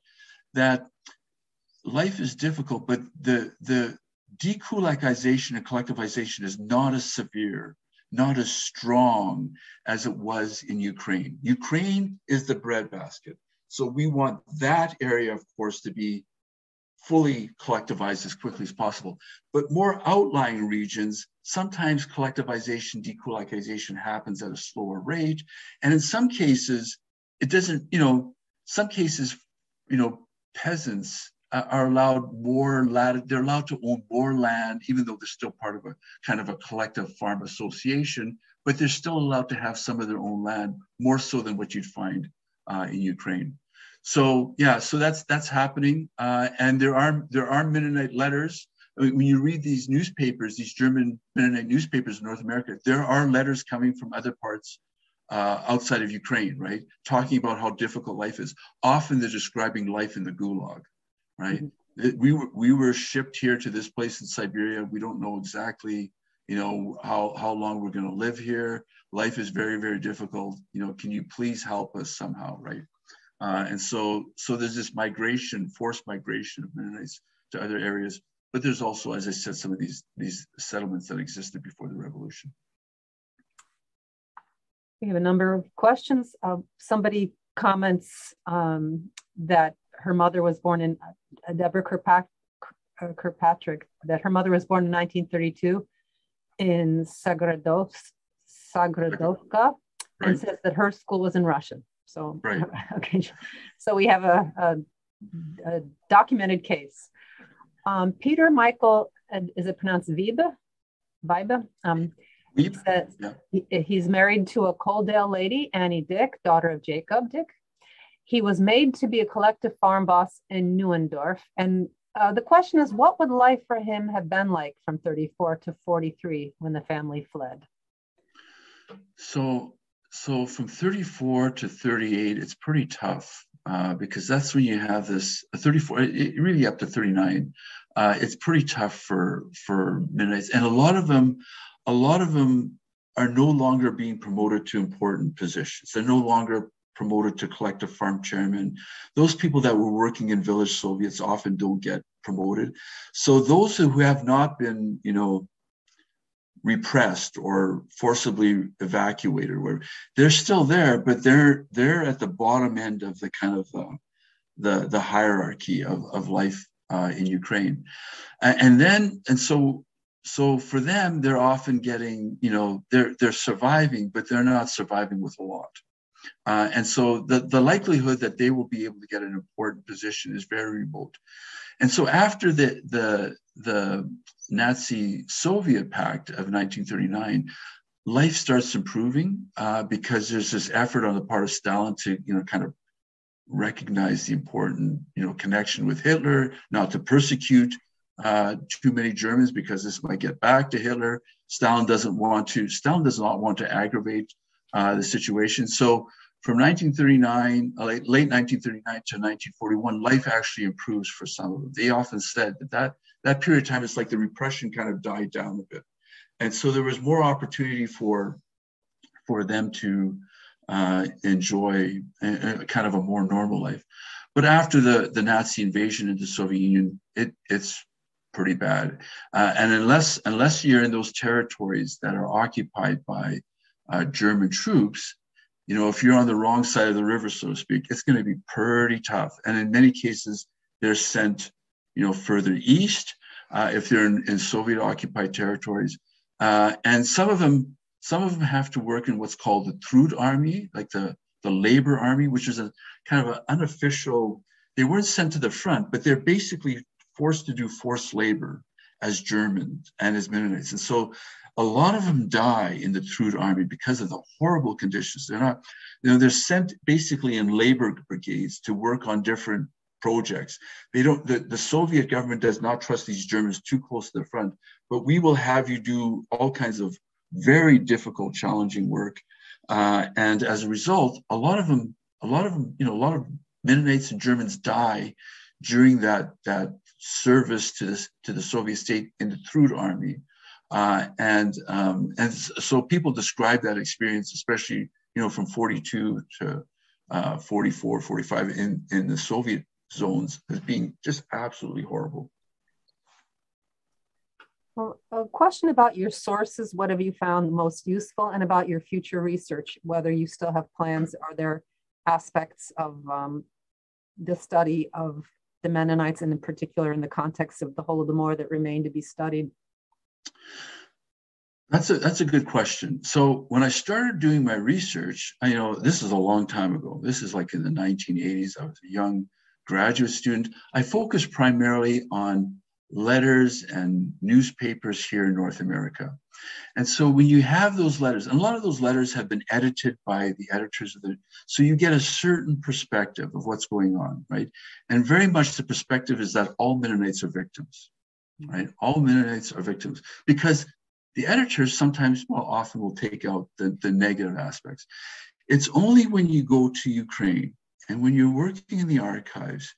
that life is difficult, but the dekulakization and collectivization is not as severe, not as strong as it was in Ukraine. Ukraine is the breadbasket. So we want that area, of course, to be fully collectivized as quickly as possible. But more outlying regions, sometimes collectivization, dekulakization happens at a slower rate. And in some cases, it doesn't, some cases, peasants are allowed more land, they're allowed to own more land, even though they're still part of a kind of a collective farm association, but they're still allowed to have some of their own land, more so than what you'd find in Ukraine. So yeah, so that's happening, and there are Mennonite letters. I mean, when you read these newspapers, these German Mennonite newspapers in North America, there are letters coming from other parts outside of Ukraine, right, talking about how difficult life is. Often they're describing life in the Gulag, right? Mm-hmm. We were shipped here to this place in Siberia. We don't know exactly, how long we're going to live here. Life is very, very difficult. Can you please help us somehow, right? And so there's this migration, forced migration of Mennonites to other areas. But there's also, as I said, some of these settlements that existed before the revolution. We have a number of questions. Somebody comments that her mother was born in, Deborah Kirkpatrick, that her mother was born in 1932 in Sagradovka, right, and says that her school was in Russian. So, right. Okay. So we have a documented case. Peter Michael, is it pronounced Vibe? He says, yeah. He's married to a Coaldale lady, Annie Dick, daughter of Jacob Dick. He was made to be a collective farm boss in Neuendorf. And the question is, what would life for him have been like from 34 to 43 when the family fled? So from 34 to 38, it's pretty tough because that's when you have this 34, really up to 39. It's pretty tough for Mennonites, and a lot of them are no longer being promoted to important positions. They're no longer promoted to collective farm chairman. Those people that were working in village Soviets often don't get promoted. So those who have not been, repressed or forcibly evacuated, where they're still there, but they're at the bottom end of the kind of the hierarchy of life in Ukraine, and so for them, they're often getting, they're surviving, but they're not surviving with a lot, and so the likelihood that they will be able to get an important position is very remote. And so after the Nazi-Soviet Pact of 1939, life starts improving because there's this effort on the part of Stalin to, kind of recognize the important, connection with Hitler, not to persecute too many Germans because this might get back to Hitler. Stalin does not want to aggravate the situation. So from 1939, late 1939 to 1941, life actually improves for some of them. They often said that period of time, it's like the repression kind of died down a bit. And so there was more opportunity for them to enjoy kind of a more normal life. But after the Nazi invasion into the Soviet Union, it's pretty bad. And unless you're in those territories that are occupied by German troops, if you're on the wrong side of the river, so to speak, it's going to be pretty tough. And in many cases, they're sent, further east if they're in Soviet-occupied territories. And some of them have to work in what's called the Trud Army, like the labor army, which is a kind of an unofficial. They weren't sent to the front, but they're basically forced to do forced labor as Germans and as Mennonites. And so a lot of them die in the Trud Army because of the horrible conditions. They're not, they're sent basically in labor brigades to work on different projects. They don't, the Soviet government does not trust these Germans too close to the front, but we will have you do all kinds of very difficult, challenging work. And as a result, a lot of Mennonites and Germans die during that service to the Soviet state in the Trud Army. And so people describe that experience, especially, from 42 to 44, 45 in the Soviet zones, as being just absolutely horrible. Well, a question about your sources. What have you found most useful, and about your future research, whether you still have plans? Are there aspects of the study of the Mennonites, and in particular in the context of the Holodomor, that remain to be studied? That's a good question. So when I started doing my research, this is a long time ago. This is like in the 1980s. I was a young graduate student. I focused primarily on letters and newspapers here in North America. And so when you have those letters, and a lot of those letters have been edited by the editors so you get a certain perspective of what's going on, right? And very much the perspective is that all Mennonites are victims, right? All Mennonites are victims, because the editors sometimes, often will take out the negative aspects. It's only when you go to Ukraine and when you're working in the archives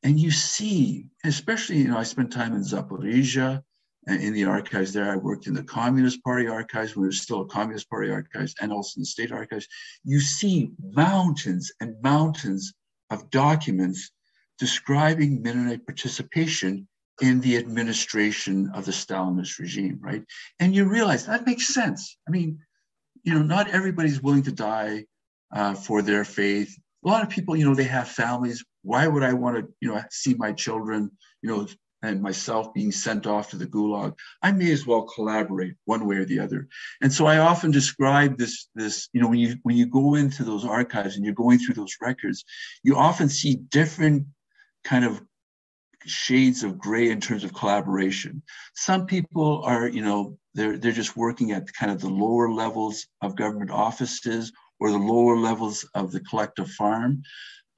and you see, especially, I spent time in Zaporizhia and in the archives there. I worked in the Communist Party archives when there was still a Communist Party archives, and also in the state archives. You see mountains and mountains of documents describing Mennonite participation in the administration of the Stalinist regime, right? And you realize that makes sense. I mean, not everybody's willing to die for their faith. A lot of people, they have families. Why would I want to, see my children, and myself being sent off to the gulag? I may as well collaborate one way or the other. And so I often describe this, when you go into those archives and you're going through those records, you often see different kind of shades of gray in terms of collaboration. Some people are, they're just working at kind of the lower levels of government offices or the lower levels of the collective farm.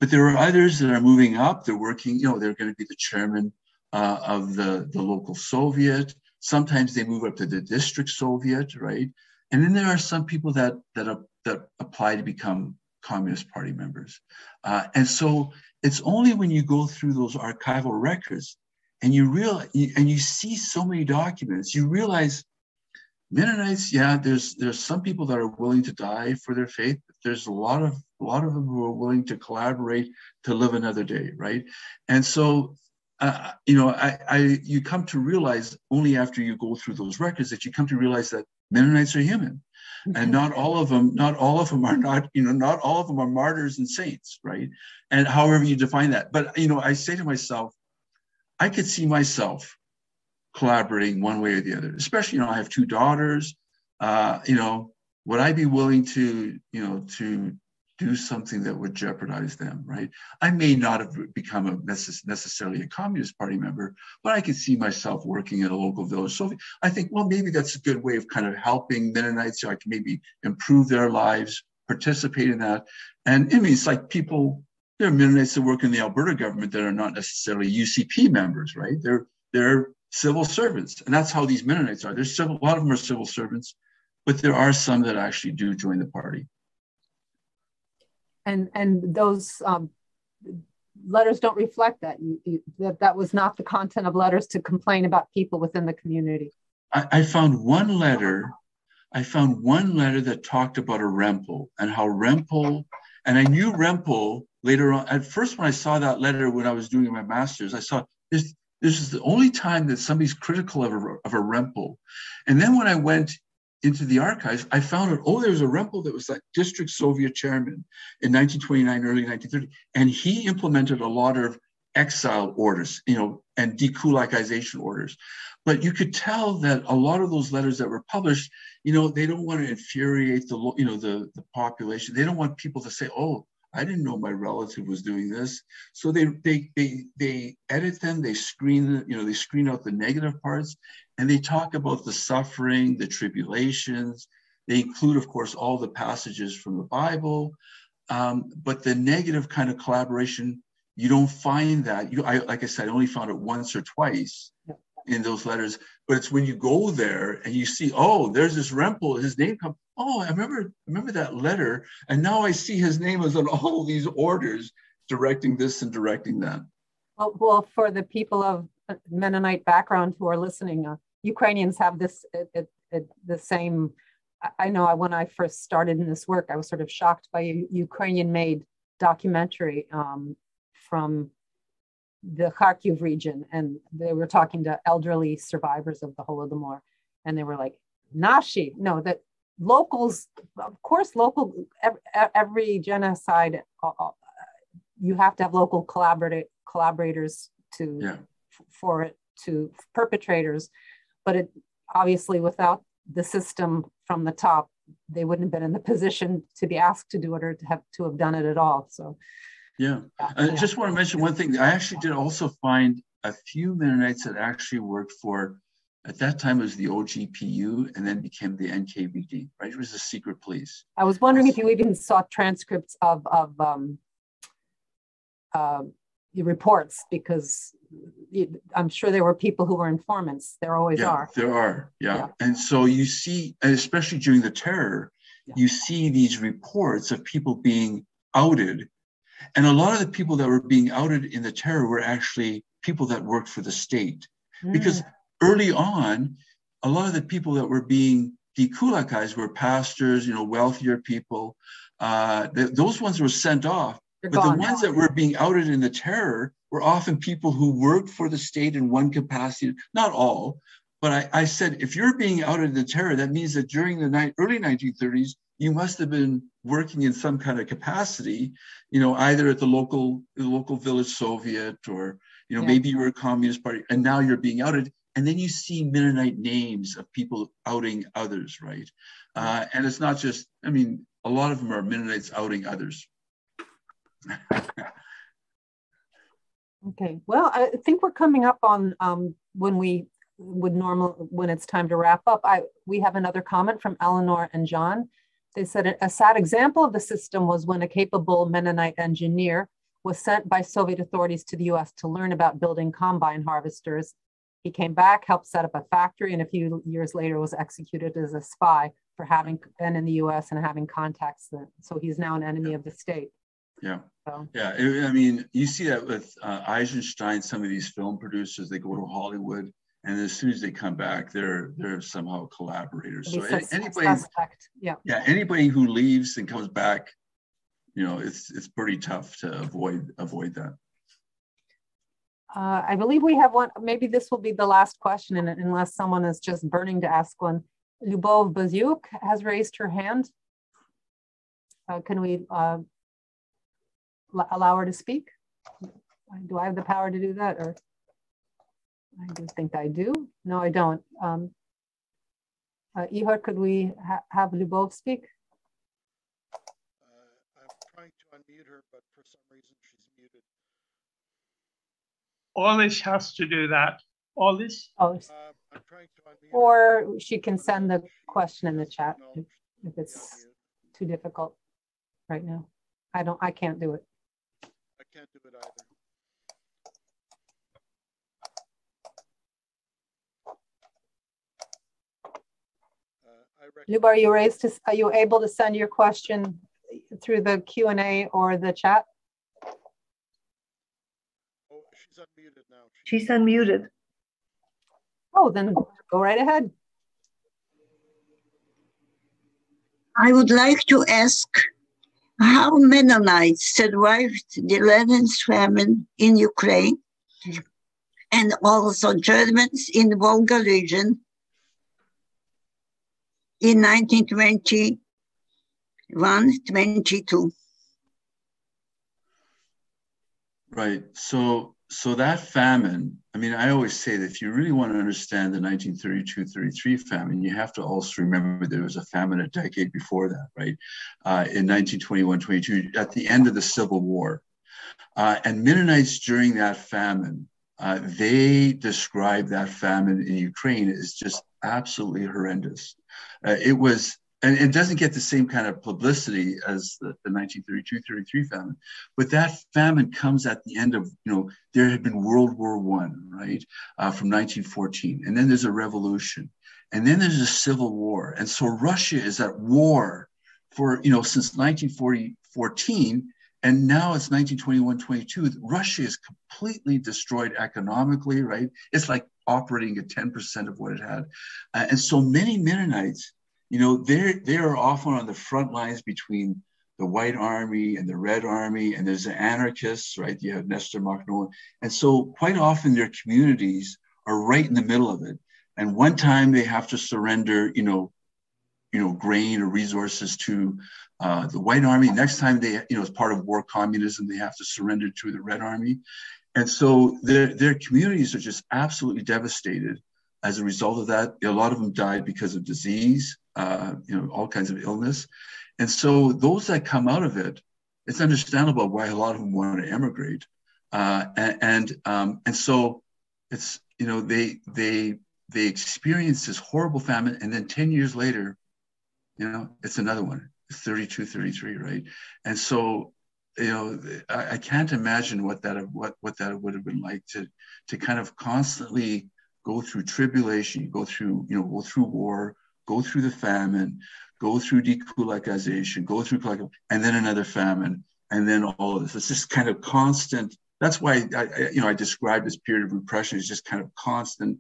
But there are others that are moving up. They're working, they're going to be the chairman of the local Soviet. Sometimes they move up to the district Soviet, right? And then there are some people that apply to become Communist Party members. And so it's only when you go through those archival records and you see so many documents, you realize Mennonites, there's some people that are willing to die for their faith, but there's a lot of them who are willing to collaborate to live another day, right? And so you come to realize only after you go through those records that you come to realize that Mennonites are human. And not all of them are martyrs and saints, right? And however you define that. But, I say to myself, I could see myself collaborating one way or the other, especially, I have two daughters. Would I be willing to do something that would jeopardize them, right? I may not have become necessarily a Communist Party member, but I could see myself working in a local village. So I think, maybe that's a good way of kind of helping Mennonites, so I can maybe improve their lives, participate in that. And I mean, it's like there are Mennonites that work in the Alberta government that are not necessarily UCP members, right? They're civil servants, and that's how these Mennonites are. A lot of them are civil servants, but there are some that actually do join the party. And those letters don't reflect that. That was not the content of letters to complain about people within the community. I found one letter that talked about a Rempel and how Rempel, and I knew Rempel later on. At first, when I saw that letter when I was doing my master's, I saw this is the only time that somebody's critical of a Rempel. And then when I went into the archives, I found out, there's a Rempel that was like district Soviet chairman in 1929, early 1930. And he implemented a lot of exile orders, and dekulakization orders. But you could tell that a lot of those letters that were published, they don't want to infuriate the population. They don't want people to say, I didn't know my relative was doing this. So they edit them, they screen out the negative parts, and they talk about the suffering, the tribulations. They include, of course, all the passages from the Bible, but the negative kind of collaboration, you don't find that. Like I said, I only found it once or twice in those letters, but it's when you go there and you see, there's this Rempel, his name comes. I remember that letter, and now I see his name is on all these orders directing this and directing that. Well, for the people of Mennonite background who are listening, Ukrainians have this the same. I know when I first started in this work, I was sort of shocked by a Ukrainian-made documentary from the Kharkiv region, and they were talking to elderly survivors of the Holodomor, and they were like, Nashi, no, that locals, of course, every genocide, you have to have local collaborators for it, to perpetrators, but it obviously without the system from the top, they wouldn't have been in the position to be asked to do it or to have done it at all. So yeah, I just want to mention one thing. I actually did also find a few Mennonites that actually worked for, at that time it was the OGPU and then became the NKVD, right? It was the secret police. I was wondering if you even saw transcripts of the reports, because I'm sure there were people who were informants. There always are. There are, yeah. And so you see, especially during the terror, you see these reports of people being outed. And a lot of the people that were being outed in the terror were actually people that worked for the state. Because early on, a lot of the people that were being dekulakized were pastors, wealthier people. Those ones were sent off. But the ones that were being outed in the terror were often people who worked for the state in one capacity, not all. But I said, if you're being outed in the terror, that means that during the early 1930s, you must have been working in some kind of capacity, either at the local village Soviet, or, maybe you were a Communist Party, and now you're being outed. And then you see Mennonite names of people outing others, right? And it's not just, a lot of them are Mennonites outing others. Okay, well, I think we're coming up on when it's time to wrap up. We have another comment from Eleanor and John. They said a sad example of the system was when a capable Mennonite engineer was sent by Soviet authorities to the US to learn about building combine harvesters. He came back, helped set up a factory, and a few years later was executed as a spy for having been in the US and having contacts. So he's now an enemy of the state. Yeah. So. Yeah. You see that with Eisenstein, some of these film producers, they go to Hollywood, and as soon as they come back, they're somehow collaborators. So anybody who leaves and comes back, it's pretty tough to avoid that. I believe we have one. Maybe this will be the last question, and unless someone is just burning to ask one. Lyubov Bazyuk has raised her hand. Can we allow her to speak? Do I have the power to do that? Or I do think I do. No, I don't. Ihor, could we have Lyubov speak? I'm trying to unmute her, but for some reason she's muted. Olish has to do that. Olish? I'm trying to unmute or her. She can send the question in the chat if it's too difficult right now. I can't do it. I can't do it either. Luba, are you able to send your question through the Q&A or the chat? Oh, she's unmuted now. She's unmuted. Oh, then go right ahead. I would like to ask how Mennonites survived the Lenin's famine in Ukraine, and also Germans in the Volga region in 1921-22. Right. So that famine, I always say that if you really want to understand the 1932-33 famine, you have to also remember there was a famine a decade before that, right? In 1921-22, at the end of the Civil War. And Mennonites during that famine, they describe that famine in Ukraine as just absolutely horrendous. It was, and it doesn't get the same kind of publicity as the 1932-33 famine, but that famine comes at the end of, there had been World War I, right, from 1914, and then there's a revolution, and then there's a civil war, and so Russia is at war for, since 1914, and now it's 1921-22. Russia is completely destroyed economically, right? It's like operating at 10% of what it had, and so many Mennonites, they are often on the front lines between the White Army and the Red Army, and there's the anarchists, right? You have Nestor Makhno. And so quite often their communities are right in the middle of it. And one time they have to surrender, grain or resources to the White Army. Next time they, as part of war communism, they have to surrender to the Red Army. And so their communities are just absolutely devastated as a result of that. A lot of them died because of disease, all kinds of illness. And so those that come out of it, it's understandable why a lot of them want to emigrate. And so it's, they experience this horrible famine, and then 10 years later, it's another one. It's 32, 33, right? And so, I can't imagine what that would have been like to kind of constantly go through tribulation, go through war, go through the famine, go through dekulakization, go through, and then another famine, and then all of this. It's just kind of constant. That's why I describe this period of repression as just kind of constant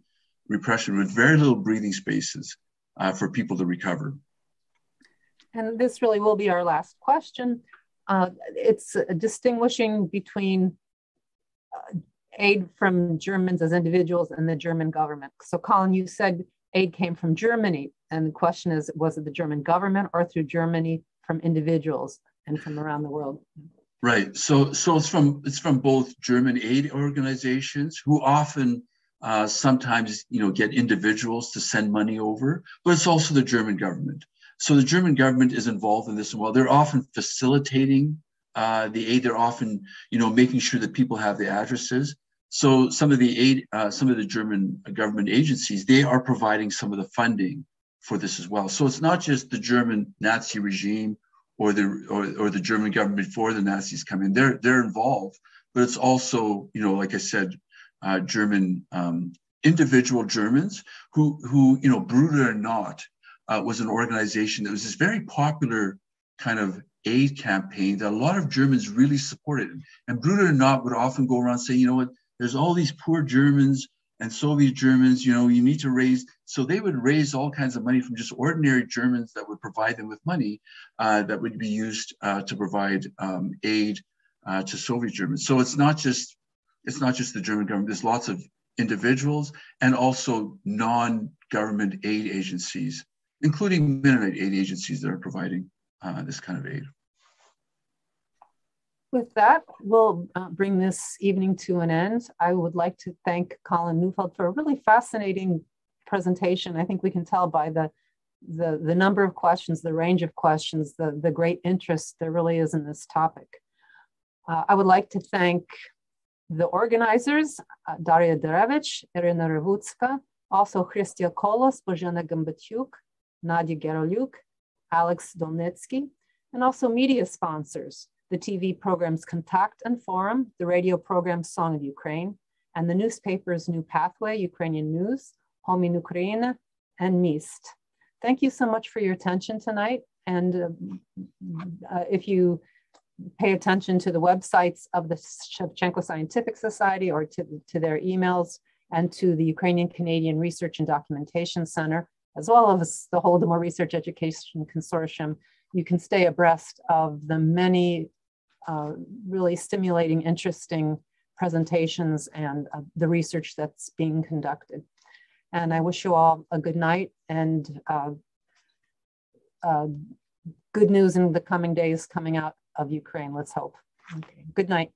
repression with very little breathing spaces for people to recover. And this really will be our last question. It's distinguishing between aid from Germans as individuals and the German government. So Colin, you said aid came from Germany. And the question is, was it the German government or through Germany from individuals and from around the world? Right. So it's from both German aid organizations who often sometimes get individuals to send money over, but it's also the German government. So the German government is involved in this as well. They're often facilitating the aid. They're often making sure that people have the addresses. So some of the aid, some of the German government agencies, they are providing some of the funding for this as well. So it's not just the German Nazi regime or the German government before the Nazis come in. They're involved, but it's also, like I said, German individual Germans who Bruder or Not was an organization that was this very popular kind of aid campaign that a lot of Germans really supported. And Bruder or Not would often go around saying, what, there's all these poor Germans and Soviet Germans, you need to raise. So they would raise all kinds of money from just ordinary Germans that would provide them with money that would be used to provide aid to Soviet Germans. So it's not just the German government. There's lots of individuals and also non-government aid agencies, including Mennonite aid agencies that are providing this kind of aid. With that, we'll bring this evening to an end. I would like to thank Colin Neufeld for a really fascinating presentation. I think we can tell by the number of questions, the range of questions, the great interest there really is in this topic. I would like to thank the organizers, Daria Derevich, Irena Revutska, also Christia Kolos, Bozhena Gambatyuk, Nadia Gerolyuk, Alex Dolnitsky, and also media sponsors, the TV programs Contact and Forum, the radio program Song of Ukraine, and the newspapers New Pathway, Ukrainian News, Homie Ukraina, and Mist. Thank you so much for your attention tonight. And if you pay attention to the websites of the Serchanco Scientific Society or to their emails and to the Ukrainian Canadian Research and Documentation Center, as well as the Holodomor Research Education Consortium, you can stay abreast of the many really stimulating, interesting presentations and the research that's being conducted. And I wish you all a good night and good news in the coming days coming out of Ukraine, let's hope. Okay. Good night.